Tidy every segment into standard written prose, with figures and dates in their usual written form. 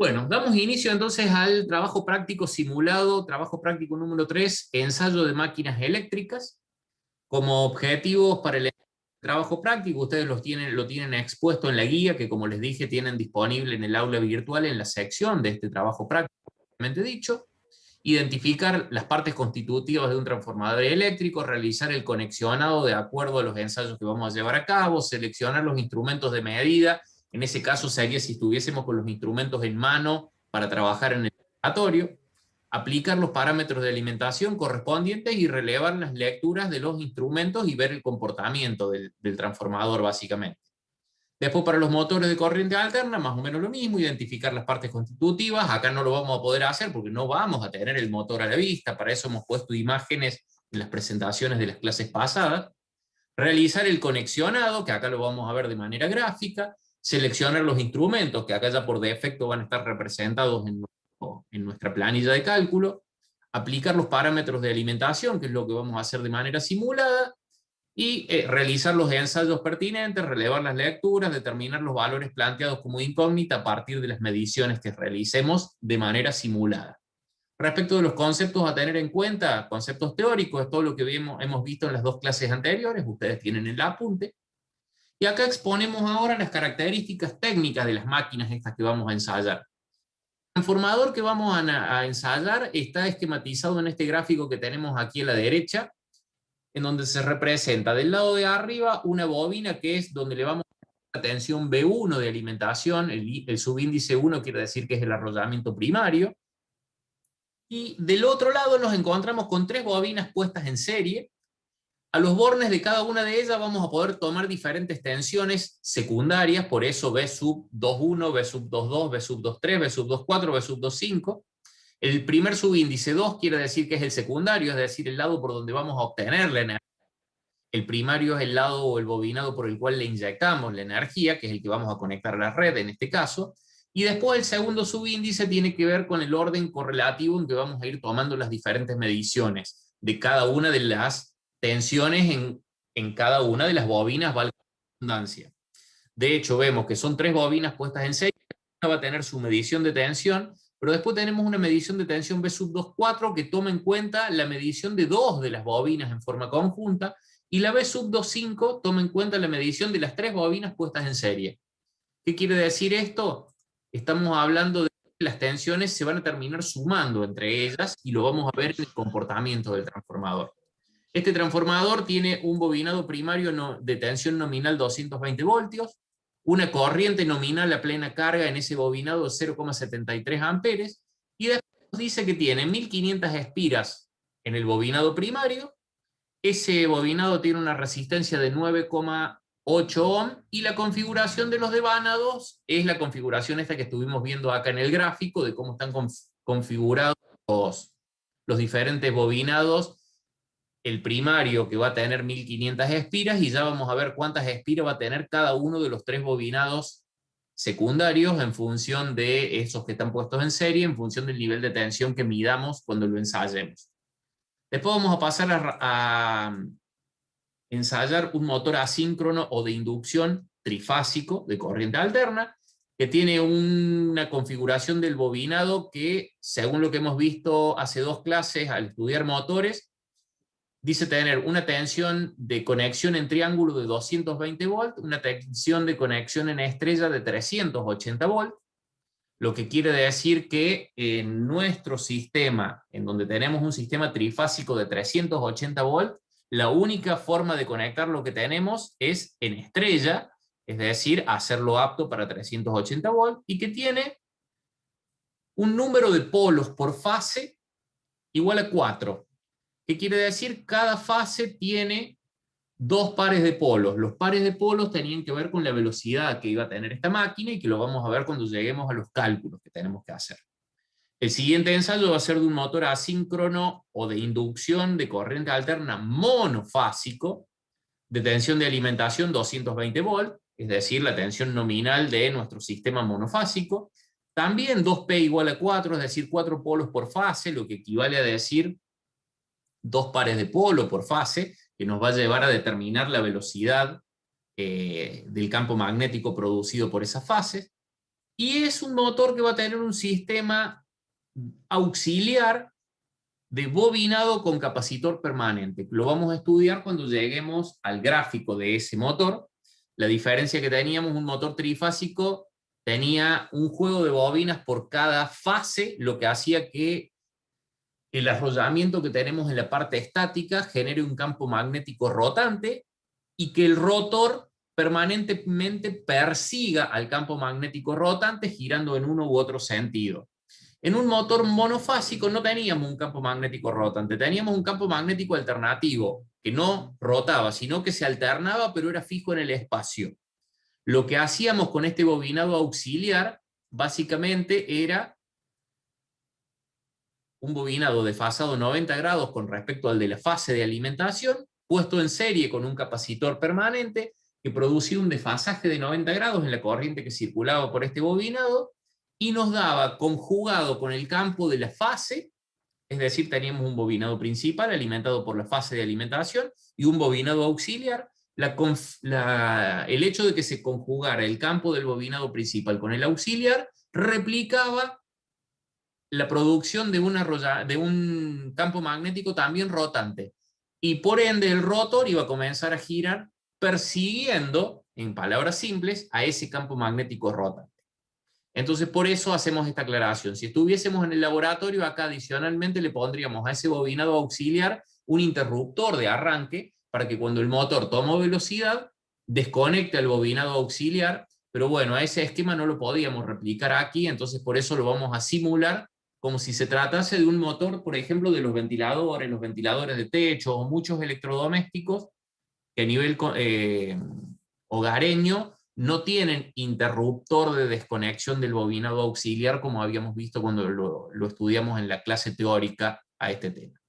Bueno, damos inicio entonces al trabajo práctico simulado, trabajo práctico número 3, ensayo de máquinas eléctricas. Como objetivos para el trabajo práctico, ustedes lo tienen expuesto en la guía, que como les dije, tienen disponible en el aula virtual en la sección de este trabajo práctico, propiamente dicho. Identificar las partes constitutivas de un transformador eléctrico, realizar el conexionado de acuerdo a los ensayos que vamos a llevar a cabo, seleccionar los instrumentos de medida. En ese caso sería si estuviésemos con los instrumentos en mano para trabajar en el laboratorio, aplicar los parámetros de alimentación correspondientes y relevar las lecturas de los instrumentos y ver el comportamiento del transformador básicamente. Después para los motores de corriente alterna, más o menos lo mismo, identificar las partes constitutivas. Acá no lo vamos a poder hacer porque no vamos a tener el motor a la vista, para eso hemos puesto imágenes en las presentaciones de las clases pasadas. Realizar el conexionado, que acá lo vamos a ver de manera gráfica. Seleccionar los instrumentos, que acá ya por defecto van a estar representados en nuestra planilla de cálculo. Aplicar los parámetros de alimentación, que es lo que vamos a hacer de manera simulada. Y realizar los ensayos pertinentes, relevar las lecturas, determinar los valores planteados como incógnita a partir de las mediciones que realicemos de manera simulada. Respecto de los conceptos a tener en cuenta, conceptos teóricos, es todo lo que hemos visto en las dos clases anteriores, ustedes tienen el apunte. Y acá exponemos ahora las características técnicas de las máquinas estas que vamos a ensayar. El transformador que vamos a ensayar está esquematizado en este gráfico que tenemos aquí a la derecha, en donde se representa del lado de arriba una bobina que es donde le vamos a dar la tensión B1 de alimentación, el subíndice 1 quiere decir que es el arrollamiento primario, y del otro lado nos encontramos con tres bobinas puestas en serie. A los bornes de cada una de ellas vamos a poder tomar diferentes tensiones secundarias, por eso B sub 2.1, B sub 2.2, B sub 2.3, B sub 2.4, B sub 2.5. El primer subíndice 2 quiere decir que es el secundario, es decir, el lado por donde vamos a obtener la energía. El primario es el lado o el bobinado por el cual le inyectamos la energía, que es el que vamos a conectar a la red en este caso. Y después el segundo subíndice tiene que ver con el orden correlativo en que vamos a ir tomando las diferentes mediciones de cada una de las tensiones en cada una de las bobinas, valga la redundancia. De hecho, vemos que son tres bobinas puestas en serie, una va a tener su medición de tensión, pero después tenemos una medición de tensión B sub 2.4 que toma en cuenta la medición de dos de las bobinas en forma conjunta, y la B sub 2.5 toma en cuenta la medición de las tres bobinas puestas en serie. ¿Qué quiere decir esto? Estamos hablando de que las tensiones se van a terminar sumando entre ellas y lo vamos a ver en el comportamiento del transformador. Este transformador tiene un bobinado primario de tensión nominal 220 voltios, una corriente nominal a plena carga en ese bobinado de 0,73 amperes, y después nos dice que tiene 1500 espiras en el bobinado primario. Ese bobinado tiene una resistencia de 9,8 ohm, y la configuración de los devanados es la configuración esta que estuvimos viendo acá en el gráfico, de cómo están configurados los diferentes bobinados. El primario que va a tener 1500 espiras, y ya vamos a ver cuántas espiras va a tener cada uno de los tres bobinados secundarios en función de esos que están puestos en serie, en función del nivel de tensión que midamos cuando lo ensayemos. Después vamos a pasar a ensayar un motor asíncrono o de inducción trifásico de corriente alterna, que tiene una configuración del bobinado que, según lo que hemos visto hace dos clases al estudiar motores, dice tener una tensión de conexión en triángulo de 220 volts, una tensión de conexión en estrella de 380 volts, lo que quiere decir que en nuestro sistema, en donde tenemos un sistema trifásico de 380 volts, la única forma de conectar lo que tenemos es en estrella, es decir, hacerlo apto para 380 volts, y que tiene un número de polos por fase igual a 4. ¿Qué quiere decir? Cada fase tiene dos pares de polos. Los pares de polos tenían que ver con la velocidad que iba a tener esta máquina, y que lo vamos a ver cuando lleguemos a los cálculos que tenemos que hacer. El siguiente ensayo va a ser de un motor asíncrono o de inducción de corriente alterna monofásico, de tensión de alimentación 220 volts, es decir, la tensión nominal de nuestro sistema monofásico. También 2P igual a 4, es decir, 4 polos por fase, lo que equivale a decir dos pares de polo por fase, que nos va a llevar a determinar la velocidad del campo magnético producido por esas fases. Y es un motor que va a tener un sistema auxiliar de bobinado con capacitor permanente. Lo vamos a estudiar cuando lleguemos al gráfico de ese motor. La diferencia que teníamos, un motor trifásico tenía un juego de bobinas por cada fase, lo que hacía que el arrollamiento que tenemos en la parte estática genere un campo magnético rotante y que el rotor permanentemente persiga al campo magnético rotante girando en uno u otro sentido. En un motor monofásico no teníamos un campo magnético rotante, teníamos un campo magnético alternativo, que no rotaba, sino que se alternaba, pero era fijo en el espacio. Lo que hacíamos con este bobinado auxiliar, básicamente era un bobinado desfasado 90 grados con respecto al de la fase de alimentación, puesto en serie con un capacitor permanente, que producía un desfasaje de 90 grados en la corriente que circulaba por este bobinado, y nos daba, conjugado con el campo de la fase, es decir, teníamos un bobinado principal alimentado por la fase de alimentación y un bobinado auxiliar. El hecho de que se conjugara el campo del bobinado principal con el auxiliar replicaba la producción de un campo magnético también rotante. Y por ende el rotor iba a comenzar a girar persiguiendo, en palabras simples, a ese campo magnético rotante. Entonces, por eso hacemos esta aclaración. Si estuviésemos en el laboratorio, acá adicionalmente le pondríamos a ese bobinado auxiliar un interruptor de arranque para que cuando el motor toma velocidad, desconecte el bobinado auxiliar, pero bueno, a ese esquema no lo podíamos replicar aquí, entonces por eso lo vamos a simular como si se tratase de un motor, por ejemplo, de los ventiladores de techo o muchos electrodomésticos que a nivel hogareño no tienen interruptor de desconexión del bobinado auxiliar como habíamos visto cuando lo estudiamos en la clase teórica a este tema.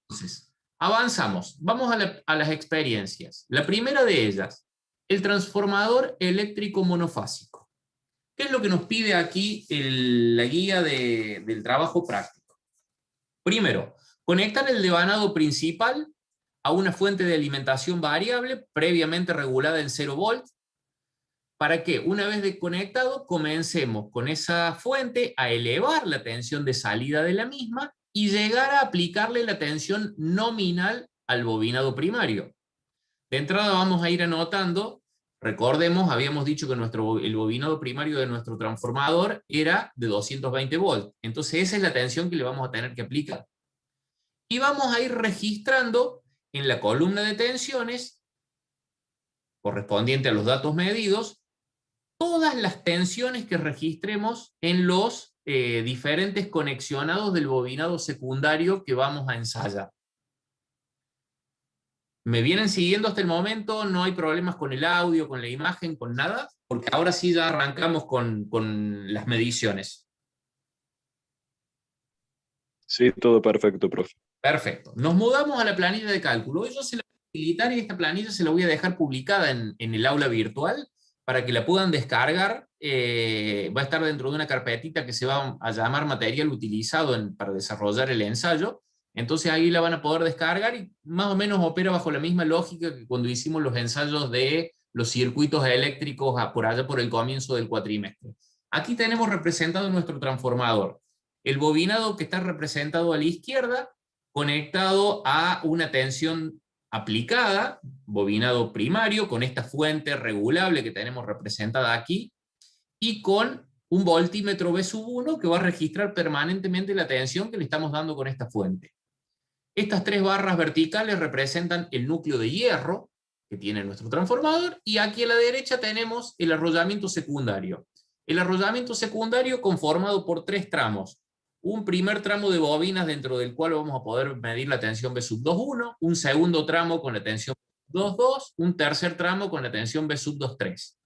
Entonces, avanzamos, vamos a las experiencias. La primera de ellas, el transformador eléctrico monofásico. ¿Qué es lo que nos pide aquí la guía del trabajo práctico? Primero, conectar el devanado principal a una fuente de alimentación variable previamente regulada en 0 volts, para que una vez desconectado comencemos con esa fuente a elevar la tensión de salida de la misma y llegar a aplicarle la tensión nominal al bobinado primario. De entrada vamos a ir anotando, recordemos, habíamos dicho que el bobinado primario de nuestro transformador era de 220 volts, entonces esa es la tensión que le vamos a tener que aplicar. Y vamos a ir registrando en la columna de tensiones, correspondiente a los datos medidos, todas las tensiones que registremos en los diferentes conexionados del bobinado secundario que vamos a ensayar. ¿Me vienen siguiendo hasta el momento? ¿No hay problemas con el audio, con la imagen, con nada? Porque ahora sí ya arrancamos con las mediciones. Sí, todo perfecto, profe. Perfecto. Nos mudamos a la planilla de cálculo. Yo se la voy a habilitar y esta planilla se la voy a dejar publicada en el aula virtual para que la puedan descargar. Va a estar dentro de una carpetita que se va a llamar material utilizado para desarrollar el ensayo. Entonces ahí la van a poder descargar y más o menos opera bajo la misma lógica que cuando hicimos los ensayos de los circuitos eléctricos por allá por el comienzo del cuatrimestre. Aquí tenemos representado nuestro transformador. El bobinado que está representado a la izquierda, conectado a una tensión aplicada, bobinado primario, con esta fuente regulable que tenemos representada aquí, y con un voltímetro B1 que va a registrar permanentemente la tensión que le estamos dando con esta fuente. Estas tres barras verticales representan el núcleo de hierro que tiene nuestro transformador, y aquí a la derecha tenemos el arrollamiento secundario. El arrollamiento secundario conformado por tres tramos. Un primer tramo de bobinas dentro del cual vamos a poder medir la tensión B1, un segundo tramo con la tensión B2, un tercer tramo con la tensión B2,3.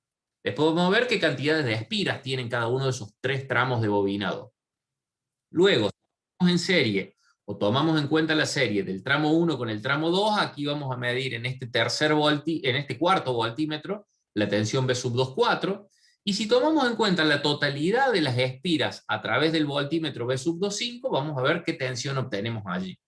Después vamos a ver qué cantidades de espiras tienen cada uno de esos tres tramos de bobinado. Luego, si vamos en serie, o tomamos en cuenta la serie del tramo 1 con el tramo 2, aquí vamos a medir en este cuarto voltímetro la tensión B2,4, y si tomamos en cuenta la totalidad de las espiras a través del voltímetro B2,5, vamos a ver qué tensión obtenemos allí.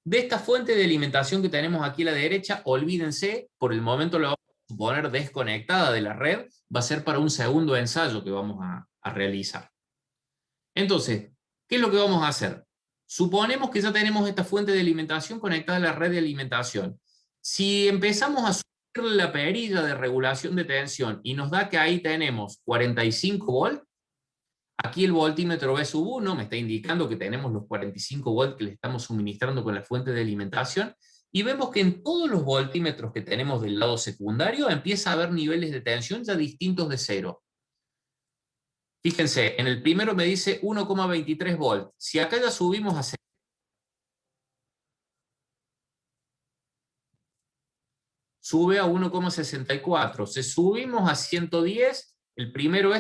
De esta fuente de alimentación que tenemos aquí a la derecha, olvídense, por el momento la vamos a suponer desconectada de la red, va a ser para un segundo ensayo que vamos a realizar. Entonces, ¿qué es lo que vamos a hacer? Suponemos que ya tenemos esta fuente de alimentación conectada a la red de alimentación. Si empezamos a subir la perilla de regulación de tensión y nos da que ahí tenemos 45 volts, aquí el voltímetro V sub 1 me está indicando que tenemos los 45 volts que le estamos suministrando con la fuente de alimentación, y vemos que en todos los voltímetros que tenemos del lado secundario empieza a haber niveles de tensión ya distintos de cero. Fíjense, en el primero me dice 1,23 volts. Si acá ya subimos a 0, sube a 1,64. Si subimos a 110, el primero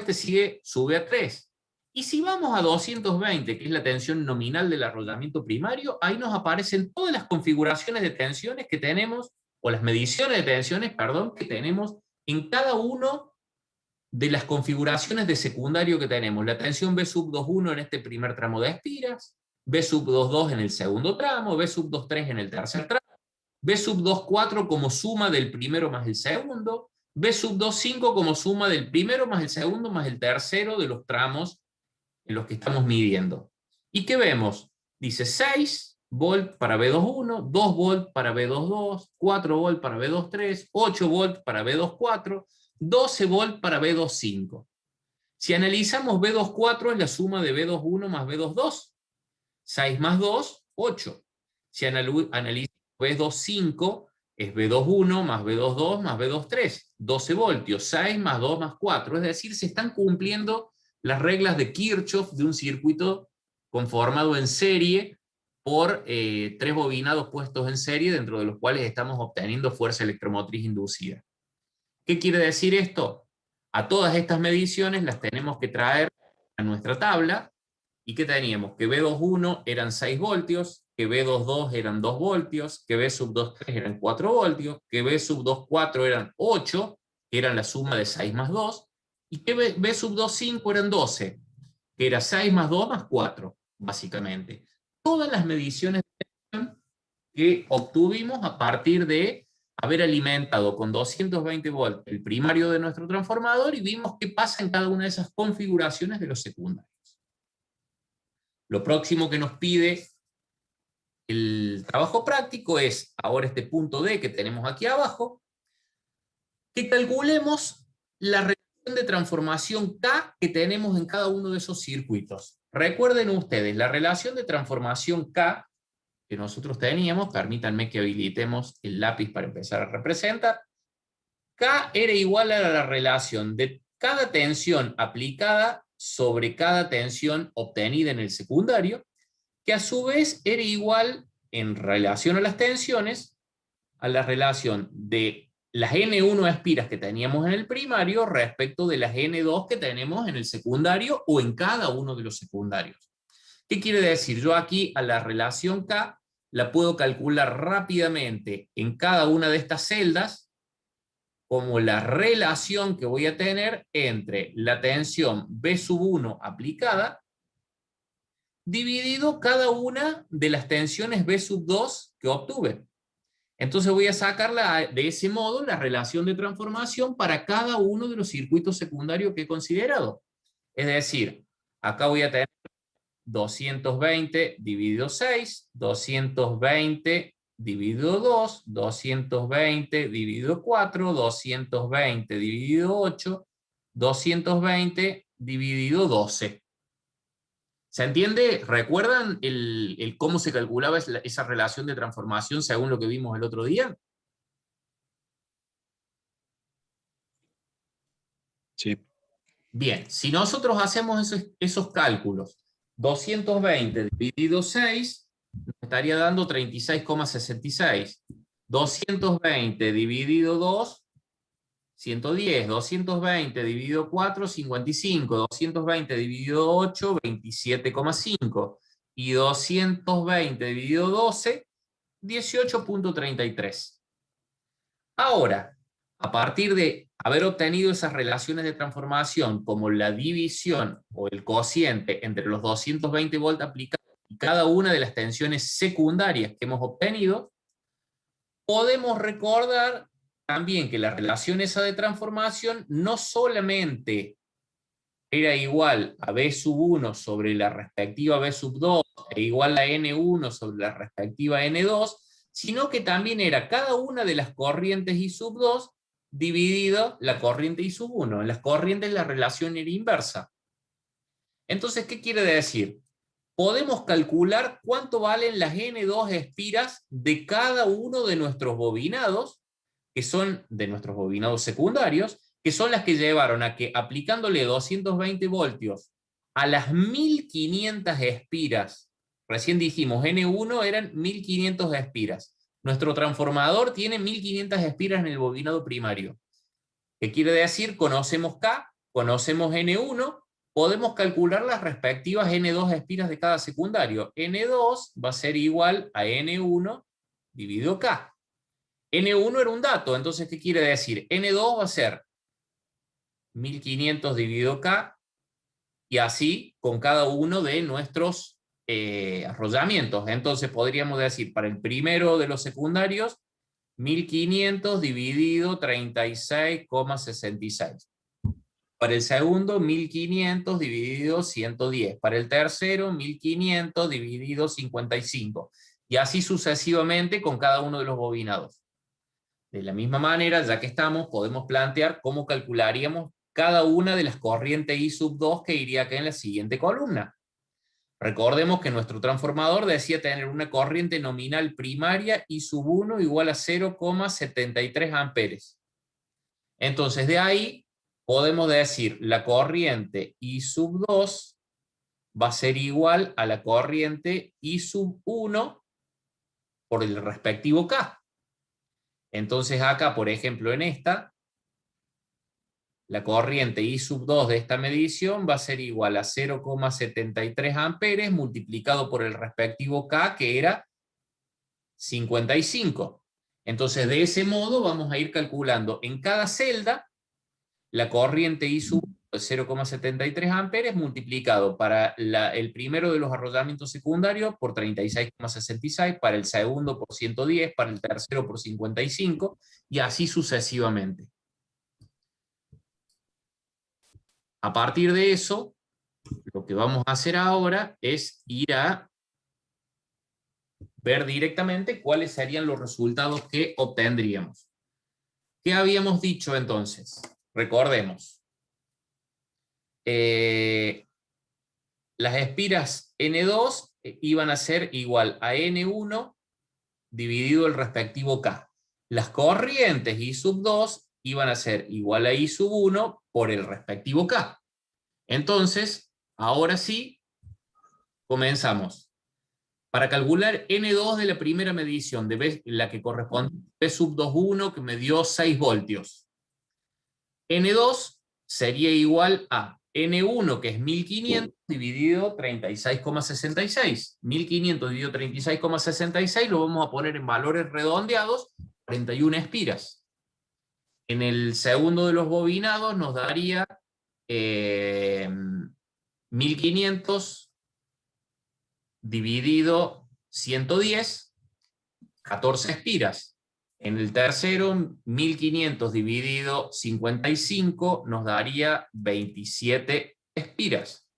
sube a 3. Y si vamos a 220, que es la tensión nominal del arrollamiento primario, ahí nos aparecen todas las configuraciones de tensiones que tenemos, o las mediciones de tensiones, perdón, que tenemos en cada uno de las configuraciones de secundario que tenemos. La tensión B sub 2.1 en este primer tramo de espiras, B sub 2.2 en el segundo tramo, B sub 2.3 en el tercer tramo, B sub 2.4 como suma del primero más el segundo, B sub 2.5 como suma del primero más el segundo más el tercero de los tramos en los que estamos midiendo. ¿Y qué vemos? Dice 6 volt para B2.1, 2 volt para B2.2, 4 volt para B2.3, 8 volt para B2.4, 12 volt para B2.5. Si analizamos B2.4 es la suma de B2.1 más B2.2. 6 más 2, 8. Si analizamos B2.5 es B2.1 más B2.2 más B2.3. 12 voltios. 6 más 2 más 4. Es decir, se están cumpliendo las reglas de Kirchhoff de un circuito conformado en serie por 3 bobinados puestos en serie, dentro de los cuales estamos obteniendo fuerza electromotriz inducida. ¿Qué quiere decir esto? A todas estas mediciones las tenemos que traer a nuestra tabla. ¿Y qué teníamos? Que B2.1 eran 6 voltios, que B2.2 eran 2 voltios, que B sub 2.3 eran 4 voltios, que B sub 2.4 eran 8, que eran la suma de 6 más 2, y que B sub 2.5 eran 12, que era 6 más 2 más 4, básicamente. Todas las mediciones de tensión que obtuvimos a partir de haber alimentado con 220 volts el primario de nuestro transformador, y vimos qué pasa en cada una de esas configuraciones de los secundarios. Lo próximo que nos pide el trabajo práctico es, ahora este punto D que tenemos aquí abajo, que calculemos la relación de transformación K que tenemos en cada uno de esos circuitos. Recuerden ustedes, la relación de transformación K que nosotros teníamos, permítanme que habilitemos el lápiz para empezar a representar, K era igual a la relación de cada tensión aplicada sobre cada tensión obtenida en el secundario, que a su vez era igual en relación a las tensiones, a la relación de las N1 espiras que teníamos en el primario respecto de las N2 que tenemos en el secundario o en cada uno de los secundarios. ¿Qué quiere decir? Yo aquí a la relación K la puedo calcular rápidamente en cada una de estas celdas como la relación que voy a tener entre la tensión B sub 1 aplicada dividido cada una de las tensiones B sub 2 que obtuve. Entonces voy a sacarla de ese modo la relación de transformación para cada uno de los circuitos secundarios que he considerado. Es decir, acá voy a tener 220 dividido 6, 220 dividido 2, 220 dividido 4, 220 dividido 8, 220 dividido 12. ¿Se entiende? ¿Recuerdan el cómo se calculaba esa relación de transformación según lo que vimos el otro día? Sí. Bien, si nosotros hacemos esos cálculos, 220 dividido 6, nos estaría dando 36,66. 220 dividido 2, 110. 220 dividido 4, 55. 220 dividido 8, 27,5. Y 220 dividido 12, 18,33. Ahora, a partir de haber obtenido esas relaciones de transformación como la división o el cociente entre los 220 volts aplicados y cada una de las tensiones secundarias que hemos obtenido, podemos recordar también que la relación esa de transformación no solamente era igual a B sub 1 sobre la respectiva B sub 2 e igual a N1 sobre la respectiva N2, sino que también era cada una de las corrientes I sub 2 dividido la corriente I sub 1. En las corrientes la relación era inversa. Entonces, ¿qué quiere decir? Podemos calcular cuánto valen las N2 espiras de cada uno de nuestros bobinados, que son de nuestros bobinados secundarios, que son las que llevaron a que aplicándole 220 voltios a las 1500 espiras, recién dijimos N1 eran 1500 espiras, nuestro transformador tiene 1500 espiras en el bobinado primario. ¿Qué quiere decir? Conocemos K, conocemos N1, podemos calcular las respectivas N2 espiras de cada secundario. N2 va a ser igual a N1 dividido K. N1 era un dato, entonces ¿qué quiere decir? N2 va a ser 1500 dividido K, y así con cada uno de nuestros arrollamientos. Entonces podríamos decir, para el primero de los secundarios, 1500 dividido 36,66. Para el segundo, 1500 dividido 110. Para el tercero, 1500 dividido 55. Y así sucesivamente con cada uno de los bobinados. De la misma manera, ya que estamos, podemos plantear cómo calcularíamos cada una de las corrientes I sub 2 que iría acá en la siguiente columna. Recordemos que nuestro transformador decía tener una corriente nominal primaria I sub 1 igual a 0,73 amperes. Entonces de ahí podemos decir la corriente I sub 2 va a ser igual a la corriente I sub 1 por el respectivo K. Entonces acá, por ejemplo, en esta, la corriente I sub 2 de esta medición va a ser igual a 0,73 amperes multiplicado por el respectivo K, que era 55. Entonces, de ese modo vamos a ir calculando en cada celda la corriente I sub 0,73 amperes multiplicado para el primero de los arrollamientos secundarios por 36,66, para el segundo por 110, para el tercero por 55, y así sucesivamente. A partir de eso, lo que vamos a hacer ahora es ir a ver directamente cuáles serían los resultados que obtendríamos. ¿Qué habíamos dicho entonces? Recordemos. Las espiras N2 iban a ser igual a N1 dividido el respectivo K. Las corrientes I sub 2 iban a ser igual a I sub 1 por el respectivo K. Entonces, ahora sí, comenzamos. Para calcular N2 de la primera medición, de la que corresponde a P sub 2,1, que me dio 6 voltios. N2 sería igual a N1, que es 1500, dividido 36,66. 1500 dividido 36,66 lo vamos a poner en valores redondeados, 41 espiras. En el segundo de los bobinados nos daría 1500 dividido 110, 14 espiras. En el tercero, 1500 dividido 55 nos daría 27 espiras.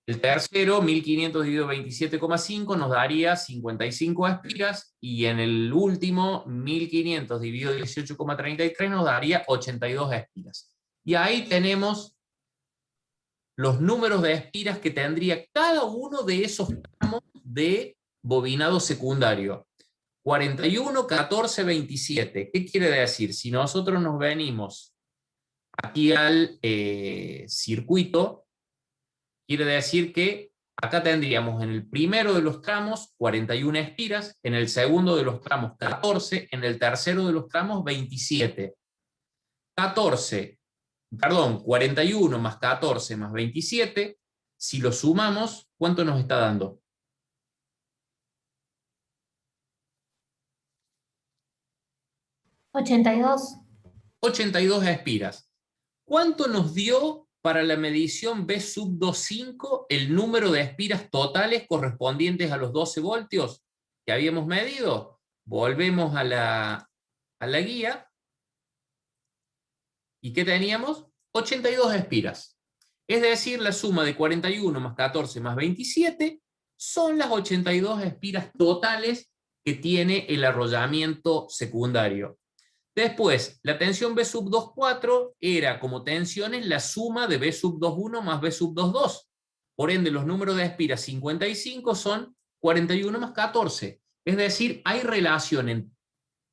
El tercero, 1500 dividido 27,5 nos daría 55 espiras. Y en el último, 1500 dividido 18,33 nos daría 82 espiras. Y ahí tenemos los números de espiras que tendría cada uno de esos tramos de bobinado secundario. 41, 14, 27. ¿Qué quiere decir? Si nosotros nos venimos aquí al circuito, quiere decir que acá tendríamos en el primero de los tramos 41 espiras, en el segundo de los tramos 14, en el tercero de los tramos 27. 41 más 14 más 27, si lo sumamos, ¿cuánto nos está dando? 82. 82 espiras. ¿Cuánto nos dio para la medición B sub 2,5 el número de espiras totales correspondientes a los 12 voltios que habíamos medido? Volvemos a la guía ¿Y qué teníamos? 82 espiras. Es decir, la suma de 41 más 14 más 27 son las 82 espiras totales que tiene el arrollamiento secundario. Después, la tensión B sub 2,4 era como tensiones la suma de B sub 2,1 más B sub 2,2. Por ende, los números de espiras 55 son 41 más 14. Es decir, hay relación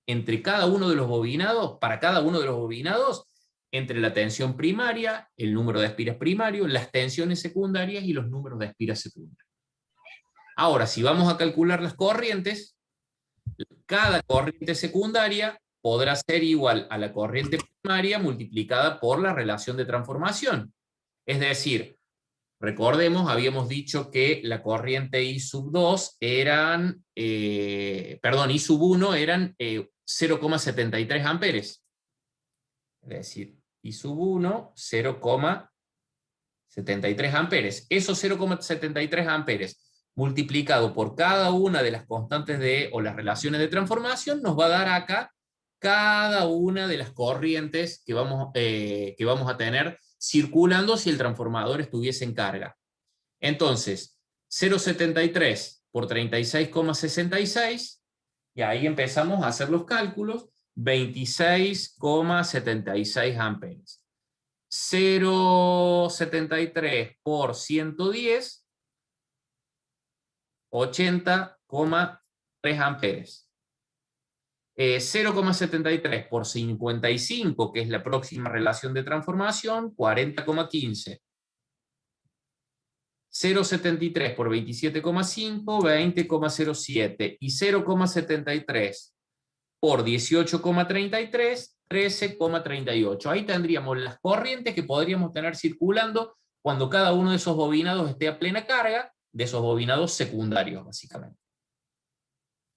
entre cada uno de los bobinados, para cada uno de los bobinados, entre la tensión primaria, el número de espiras primario, las tensiones secundarias y los números de espiras secundarias. Ahora, si vamos a calcular las corrientes, cada corriente secundaria podrá ser igual a la corriente primaria multiplicada por la relación de transformación. Es decir, recordemos, habíamos dicho que la corriente I sub 2 eran, I sub 1 eran 0,73 amperes. Es decir, I sub 1, 0,73 amperes. Esos 0,73 amperes multiplicado por cada una de las constantes o las relaciones de transformación nos va a dar acá cada una de las corrientes que vamos a tener circulando si el transformador estuviese en carga. Entonces, 0,73 por 36,66, y ahí empezamos a hacer los cálculos, 26,76 amperes. 0,73 por 110, 80,3 amperes. 0,73 por 55, que es la próxima relación de transformación, 40,15. 0,73 por 27,5, 20,07. Y 0,73 por 18,33, 13,38. Ahí tendríamos las corrientes que podríamos tener circulando cuando cada uno de esos bobinados esté a plena carga, de esos bobinados secundarios, básicamente.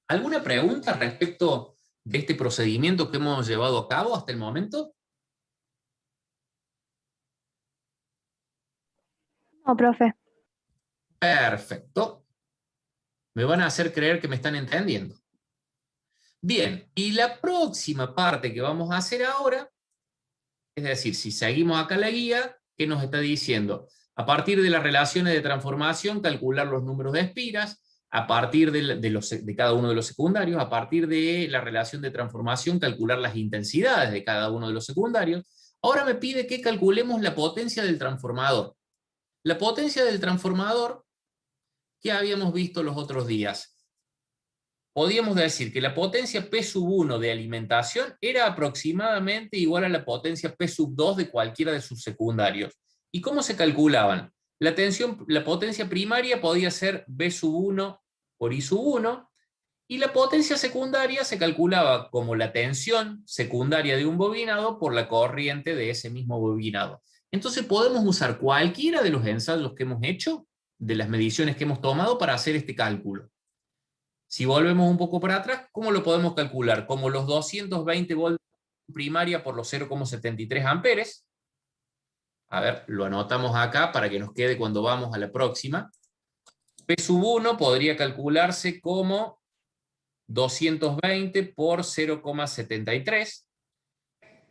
¿Alguna pregunta respecto de este procedimiento que hemos llevado a cabo hasta el momento? No, profe. Perfecto. Me van a hacer creer que me están entendiendo. Bien, y la próxima parte que vamos a hacer ahora, es decir, si seguimos acá la guía, ¿qué nos está diciendo? A partir de las relaciones de transformación, calcular los números de espiras, a partir de cada uno de los secundarios, a partir de la relación de transformación, calcular las intensidades de cada uno de los secundarios. Ahora me pide que calculemos la potencia del transformador. La potencia del transformador que habíamos visto los otros días. Podríamos decir que la potencia P sub 1 de alimentación era aproximadamente igual a la potencia P sub 2 de cualquiera de sus secundarios. ¿Y cómo se calculaban? La potencia primaria podía ser B sub 1 por I sub 1, y la potencia secundaria se calculaba como la tensión secundaria de un bobinado por la corriente de ese mismo bobinado. Entonces podemos usar cualquiera de los ensayos que hemos hecho, de las mediciones que hemos tomado para hacer este cálculo. Si volvemos un poco para atrás, ¿cómo lo podemos calcular? Como los 220 voltios primaria por los 0,73 amperes. A ver, lo anotamos acá para que nos quede cuando vamos a la próxima. P sub 1 podría calcularse como 220 por 0,73.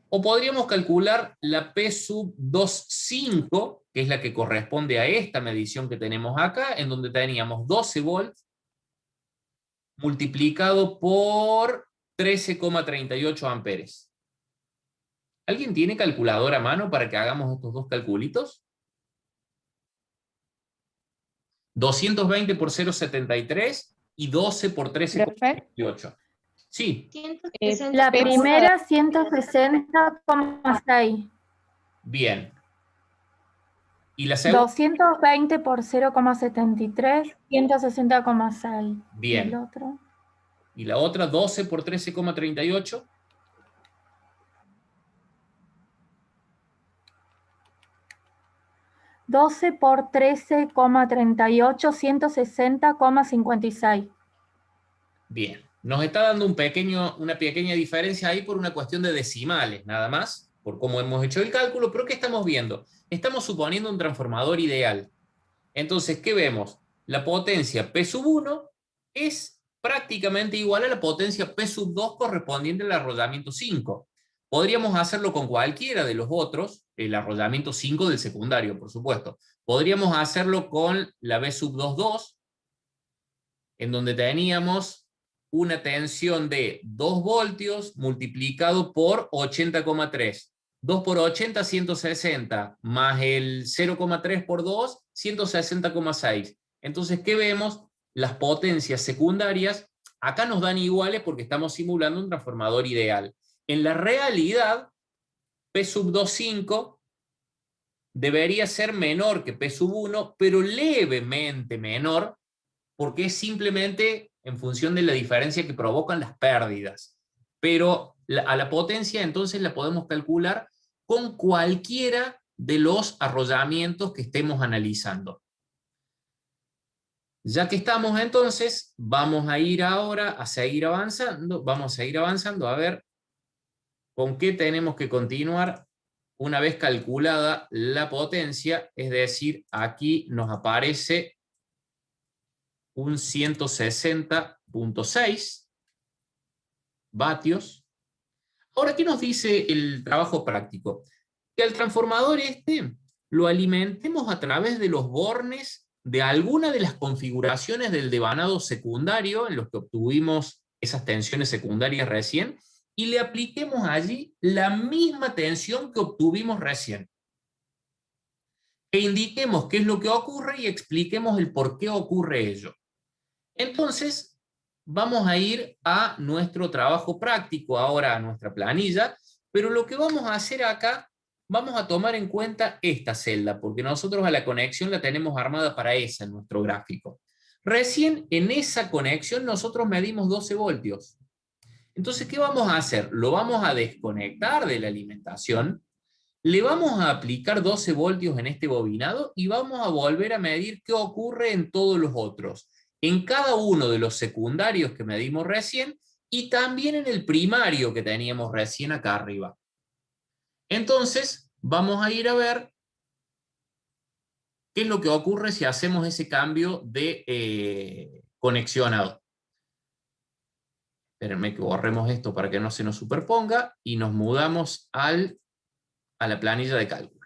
O podríamos calcular la P sub 2,5, que es la que corresponde a esta medición que tenemos acá, en donde teníamos 12 volts multiplicado por 13,38 amperes. ¿Alguien tiene calculadora a mano para que hagamos estos dos calculitos? 220 por 0,73 y 12 por 13,38. Sí. La primera 160,6. Bien. ¿Y la segunda? 220 por 0,73, 160,6. Bien. ¿Y el otro? ¿Y la otra 12 por 13,38? $12 por 13,38, 160,56. Bien. Nos está dando una pequeña diferencia ahí por una cuestión de decimales, nada más, por cómo hemos hecho el cálculo, pero ¿qué estamos viendo? Estamos suponiendo un transformador ideal. Entonces, ¿qué vemos? La potencia P sub 1 es prácticamente igual a la potencia P sub 2 correspondiente al arrollamiento 5. Podríamos hacerlo con cualquiera de los otros, el arrollamiento 5 del secundario, por supuesto. Podríamos hacerlo con la B sub 2,2, en donde teníamos una tensión de 2 voltios multiplicado por 80,3. 2 por 80, 160, más el 0,3 por 2, 160,6. Entonces, ¿qué vemos? Las potencias secundarias acá nos dan iguales porque estamos simulando un transformador ideal. En la realidad, P sub 2,5 debería ser menor que P sub 1, pero levemente menor, porque es simplemente en función de la diferencia que provocan las pérdidas. Pero a la potencia entonces la podemos calcular con cualquiera de los arrollamientos que estemos analizando. Ya que estamos entonces, vamos a ir ahora a seguir avanzando, a ver con qué tenemos que continuar una vez calculada la potencia, es decir, aquí nos aparece un 160,6 vatios. Ahora, ¿qué nos dice el trabajo práctico? Que al transformador lo alimentemos a través de los bornes de alguna de las configuraciones del devanado secundario, en los que obtuvimos esas tensiones secundarias recién, y le apliquemos allí la misma tensión que obtuvimos recién. E indiquemos qué es lo que ocurre y expliquemos el por qué ocurre ello. Entonces, vamos a ir a nuestro trabajo práctico, ahora a nuestra planilla, pero lo que vamos a hacer acá, vamos a tomar en cuenta esta celda, porque nosotros a la conexión la tenemos armada para esa en nuestro gráfico. Recién en esa conexión nosotros medimos 12 voltios. Entonces, ¿qué vamos a hacer? Lo vamos a desconectar de la alimentación, le vamos a aplicar 12 voltios en este bobinado y vamos a volver a medir qué ocurre en todos los otros. En cada uno de los secundarios que medimos recién y también en el primario que teníamos recién acá arriba. Entonces, vamos a ir a ver qué es lo que ocurre si hacemos ese cambio de conexionado. Espérenme que borremos esto para que no se nos superponga y nos mudamos a la planilla de cálculo.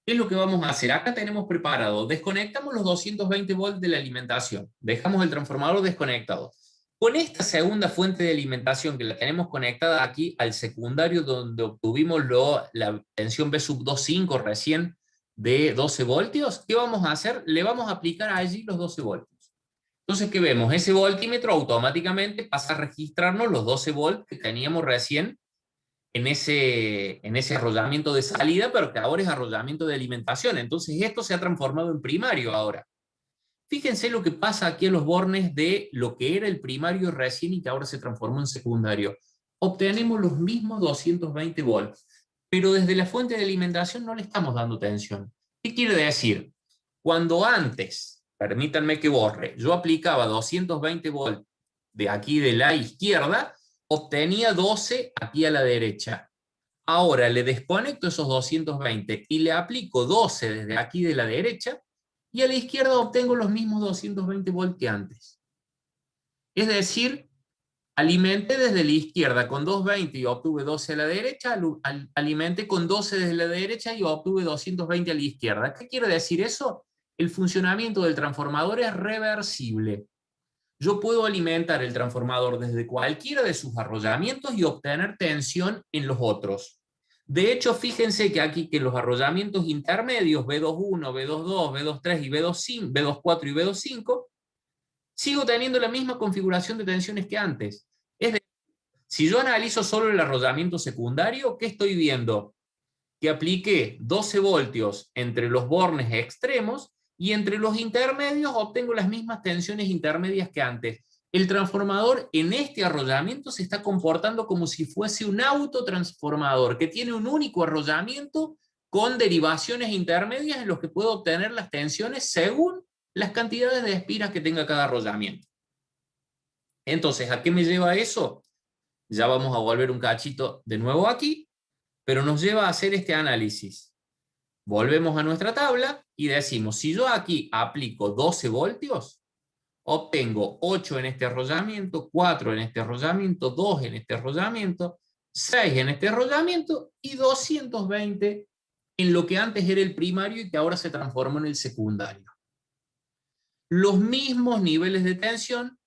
¿Qué es lo que vamos a hacer? Acá tenemos preparado, desconectamos los 220 volts de la alimentación, dejamos el transformador desconectado. Con esta segunda fuente de alimentación que la tenemos conectada aquí al secundario donde obtuvimos la tensión B sub 2,5 recién de 12 voltios, ¿qué vamos a hacer? Le vamos a aplicar allí los 12 voltios. Entonces, ¿qué vemos? Ese voltímetro automáticamente pasa a registrarnos los 12 volts que teníamos recién en ese arrollamiento de salida, pero que ahora es arrollamiento de alimentación. Entonces esto se ha transformado en primario ahora. Fíjense lo que pasa aquí en los bornes de lo que era el primario recién y que ahora se transformó en secundario. Obtenemos los mismos 220 volts, pero desde la fuente de alimentación no le estamos dando tensión. ¿Qué quiere decir? Cuando antes, permítanme que borre, yo aplicaba 220 volts de aquí de la izquierda, obtenía 12 aquí a la derecha. Ahora le desconecto esos 220 y le aplico 12 desde aquí de la derecha y a la izquierda obtengo los mismos 220 volts que antes. Es decir, alimenté desde la izquierda con 220 y obtuve 12 a la derecha, alimenté con 12 desde la derecha y obtuve 220 a la izquierda. ¿Qué quiere decir eso? El funcionamiento del transformador es reversible. Yo puedo alimentar el transformador desde cualquiera de sus arrollamientos y obtener tensión en los otros. De hecho, fíjense que aquí que los arrollamientos intermedios, B21, B22, B23 y B25, B24 y B25, sigo teniendo la misma configuración de tensiones que antes. Es decir, si yo analizo solo el arrollamiento secundario, ¿qué estoy viendo? Que apliqué 12 voltios entre los bornes extremos y entre los intermedios obtengo las mismas tensiones intermedias que antes. El transformador en este arrollamiento se está comportando como si fuese un autotransformador que tiene un único arrollamiento con derivaciones intermedias en los que puedo obtener las tensiones según las cantidades de espiras que tenga cada arrollamiento. Entonces, ¿a qué me lleva eso? Ya vamos a volver un cachito de nuevo aquí, pero nos lleva a hacer este análisis. Volvemos a nuestra tabla y decimos, si yo aquí aplico 12 voltios, obtengo 8 en este enrollamiento, 4 en este enrollamiento, 2 en este enrollamiento, 6 en este enrollamiento y 220 en lo que antes era el primario y que ahora se transformó en el secundario. Los mismos niveles de tensión